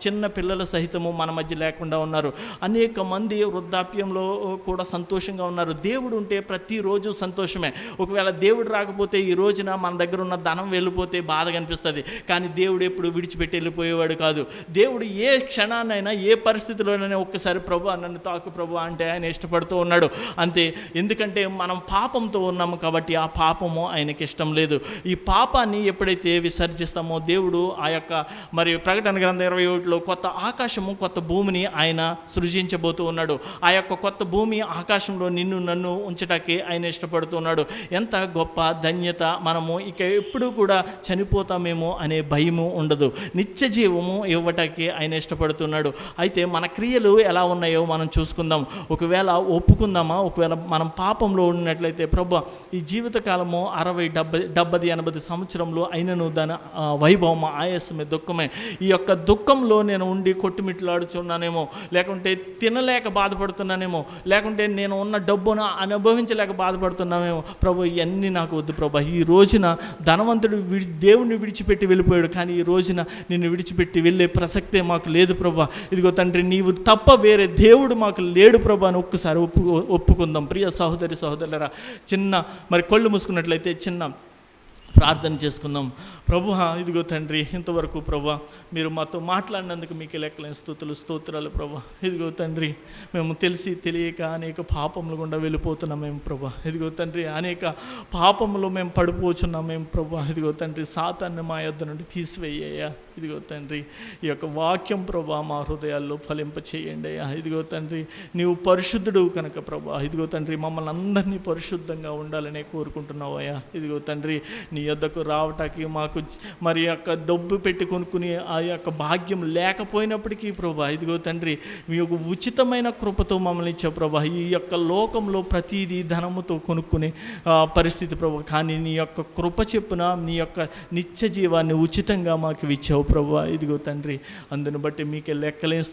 చిన్న పిల్లల సహితము మన మధ్య లేకుండా ఉన్నారు. అనేక మంది వృద్ధాప్యంలో కూడా సంతోషంగా ఉన్నారు. దేవుడు ఉంటే ప్రతిరోజు సంతోషమే. ఒకవేళ దేవుడు రాకపోతే ఈ రోజున మన దగ్గర ఉన్న ధనం వెళ్ళిపోతే బాధగా అనిపిస్తుంది. కానీ దేవుడు ఎప్పుడు విడిచిపెట్టి వెళ్ళిపోయేవాడు కాదు. దేవుడు ఏ క్షణాన్నైనా ఏ పరిస్థితిలోనైనా ఒక్కసారి ప్రభు నన్ను తాకు ప్రభు అంటే ఆయన ఇష్టపడుతూ ఉన్నాడు. అంతే, ఎందుకంటే మనం పాపంతో ఉన్నాము కాబట్టి ఆ పాపము ఆయనకి ఇష్టం లేదు. ఈ పాపాన్ని ఎప్పుడైతే విసర్జిస్తామో దేవుడు ఆ యొక్క మరి ప్రకటన గ్రంథం 21లో కొత్త ఆకాశము కొత్త భూమిని ఆయన సృజించబోతూ ఉన్నాడు. ఆ యొక్క కొత్త భూమి ఆకాశంలో నన్ను ఉంచటానికి ఆయన ఇష్టపడుతున్నాడు. ఎంత గొప్ప ధన్యత! మనము ఇక ఎప్పుడూ కూడా చనిపోతామేమో అనే భయము ఉండదు. నిత్య జీవము ఇవ్వటానికి ఆయన ఇష్టపడుతున్నాడు. అయితే మన క్రియలు ఎలా ఉన్నాయో మనం చూసుకుందాం. ఒకవేళ ఒప్పుకుందామా, ఒకవేళ మనం పాపంలో ఉన్నట్లయితే ప్రభు ఈ జీవితకాలము 60, 70, 80 సంవత్సరంలో అయినను దాని వైభవం ఆయాసమే, దుఃఖమే. ఈ యొక్క దుఃఖంలో నేను ఉండి కొట్టుమిట్లాడుచున్నానేమో, లేకుంటే తినలేక బాధపడుతున్నానేమో, లేకుంటే నేను ఉన్న డబ్బును అనుభవించలేక బాధపడుతున్నామేమో. ప్రభు ఇవన్నీ నాకు వద్దు ప్రభు. ఈ రోజున ధనవంతుడు దేవుణ్ణి విడిచిపెట్టి వెళ్ళిపోయాడు, కానీ ఈ రోజున నిన్ను విడిచిపెట్టి వెళ్ళే ప్రసక్తే మాకు లేదు ప్రభు. ఇదిగో తండ్రి, నీవు తప్ప వేరే దేవుడు మాకు లేడు ప్రభు అని ఒక్కసారి ఒప్పుకుందాం. ప్రియ సహోదరి సహోదరులారా, మరి కళ్ళు మూసుకున్నట్లయితే చిన్న ప్రార్థన చేసుకుందాం. ప్రభు, ఇదిగో తండ్రి, ఇంతవరకు ప్రభు మీరు మాతో మాట్లాడినందుకు మీకు లెక్కలేని స్తోత్రాలు ప్రభు. ఇదిగో తండ్రి, మేము తెలిసి తెలియక అనేక పాపములు గుండా వెళ్ళిపోతున్నాం మేము ప్రభు. ఇదిగో తండ్రి, అనేక పాపములు మేము పడిపోచున్నాం మేము ప్రభు. ఇదిగో తండ్రి, సాతాన్ని మా యొద్ద నుండి తీసివేయ్యా. ఇదిగో తండ్రి, ఈ యొక్క వాక్యం ప్రభు మా హృదయాల్లో ఫలింప చేయండి అయ్యా. ఇదిగో తండ్రి, నీవు పరిశుద్ధుడు కనుక ప్రభు, ఇదిగో తండ్రి, మమ్మల్ని అందరినీ పరిశుద్ధంగా ఉండాలనే కోరుకుంటున్నావు అయ్యా. ఇదిగో తండ్రి, నీ యొద్దకు రావటానికి మాకు మరి యొక్క డబ్బు పెట్టి కొనుక్కుని ఆ యొక్క భాగ్యం లేకపోయినప్పటికీ ప్రభా, ఇదిగో తండ్రి, మీ యొక్క ఉచితమైన కృపతో మమ్మల్ని ఇచ్చే ప్రభా. ఈ యొక్క లోకంలో ప్రతిదీ ధనముతో కొనుక్కునే పరిస్థితి ప్రభా, కానీ నీ యొక్క కృప చెప్పున నీ యొక్క నిత్య జీవాన్ని ఉచితంగా మాకు ఇచ్చావు ప్రభా. ఇదిగో తండ్రి, అందును బట్టి మీకే లెక్కలేని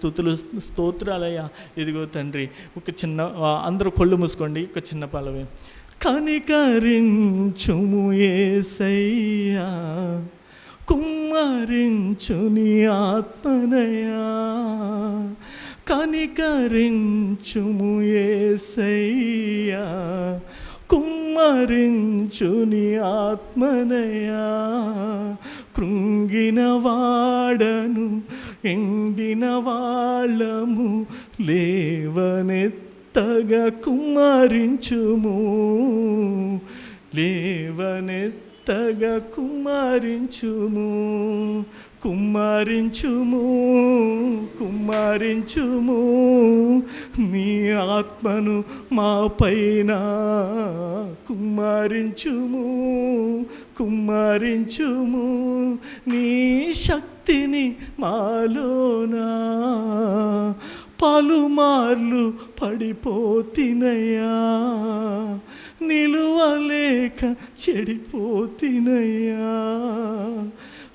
స్తోత్రాలయ్యా. ఇదిగో తండ్రి, ఒక చిన్న అందరూ కళ్ళు మూసుకోండి, ఒక చిన్న పల్లవి. కనికరించుము యేసయ్యా, కుమ్మరించుని ఆత్మనయా. కనికరించుము యేసయ్యా, కుమ్మరించుని ఆత్మనయా. కృంగిన వాడను ఎండిన వాళ్ళము లేవనెత్తగా కుమ్మరించుము, లేవనెత్తగా కుమ్మరించుము. కుమ్మరించుము, కుమ్మరించుము నీ ఆత్మను మా పైన. కుమ్మరించుము, కుమ్మరించుము నీ శక్తిని మాలోనా. పలుమార్లు పడిపోతినయ్యా, నిలువలేక చెడిపోతినయ్యా.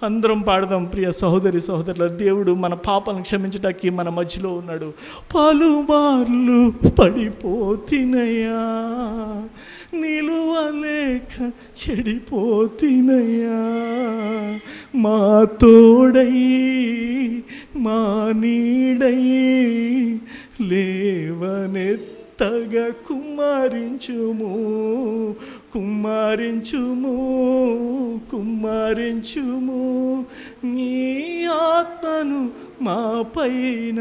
అందరం పాడదాం ప్రియ సహోదరి సహోదరుల. దేవుడు మన పాపాలను క్షమించడానికి మన మధ్యలో ఉన్నాడు. పలుమార్లు పడిపోతినయ్యా, నిలువలేక చెడిపోతినయ్యా. మా తోడై మా నీడై లేవనెత్తగా కుమ్మరించుము, కుమ్మరించుము, కుమ్మరించుము నీ ఆత్మను మా పైన.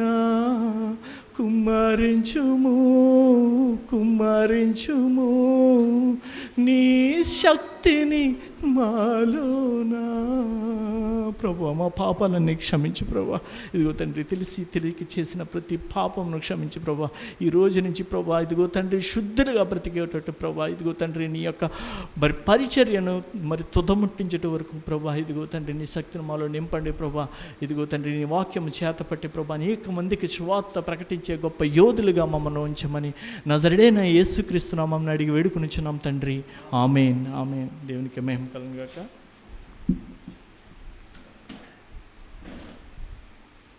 కుమ్మరించుము కుమ్మరించుము నీ శక్తిని మాలోనా. ప్రభు మా పాపాలన్నీ క్షమించు ప్రభా. ఇదిగో తండ్రి తెలియక చేసిన ప్రతి పాపమును క్షమించు ప్రభా. ఈ రోజు నుంచి ప్రభా ఇదిగో తండ్రి శుద్ధులుగా బ్రతికేటట్టు ప్రభా. ఇదిగో తండ్రి నీ యొక్క మరి పరిచర్యను మరి తుదముట్టించేట వరకు ప్రభా ఇదిగో తండ్రి నీ శక్తిని మాలో నింపండి ప్రభా. ఇదిగో తండ్రి నీ వాక్యం చేతపట్టి ప్రభా అనేక మందికి సువార్త ప్రకటించే గొప్ప యోధులుగా మమ్మల్ని ఉంచమని నజరేడైన యేసుక్రీస్తు నామమున అడిగి వేడుకొనుచున్నాం తండ్రి. ఆమేన్ ఆమేన్. దేవునికి మహిమ కలుగును గాక.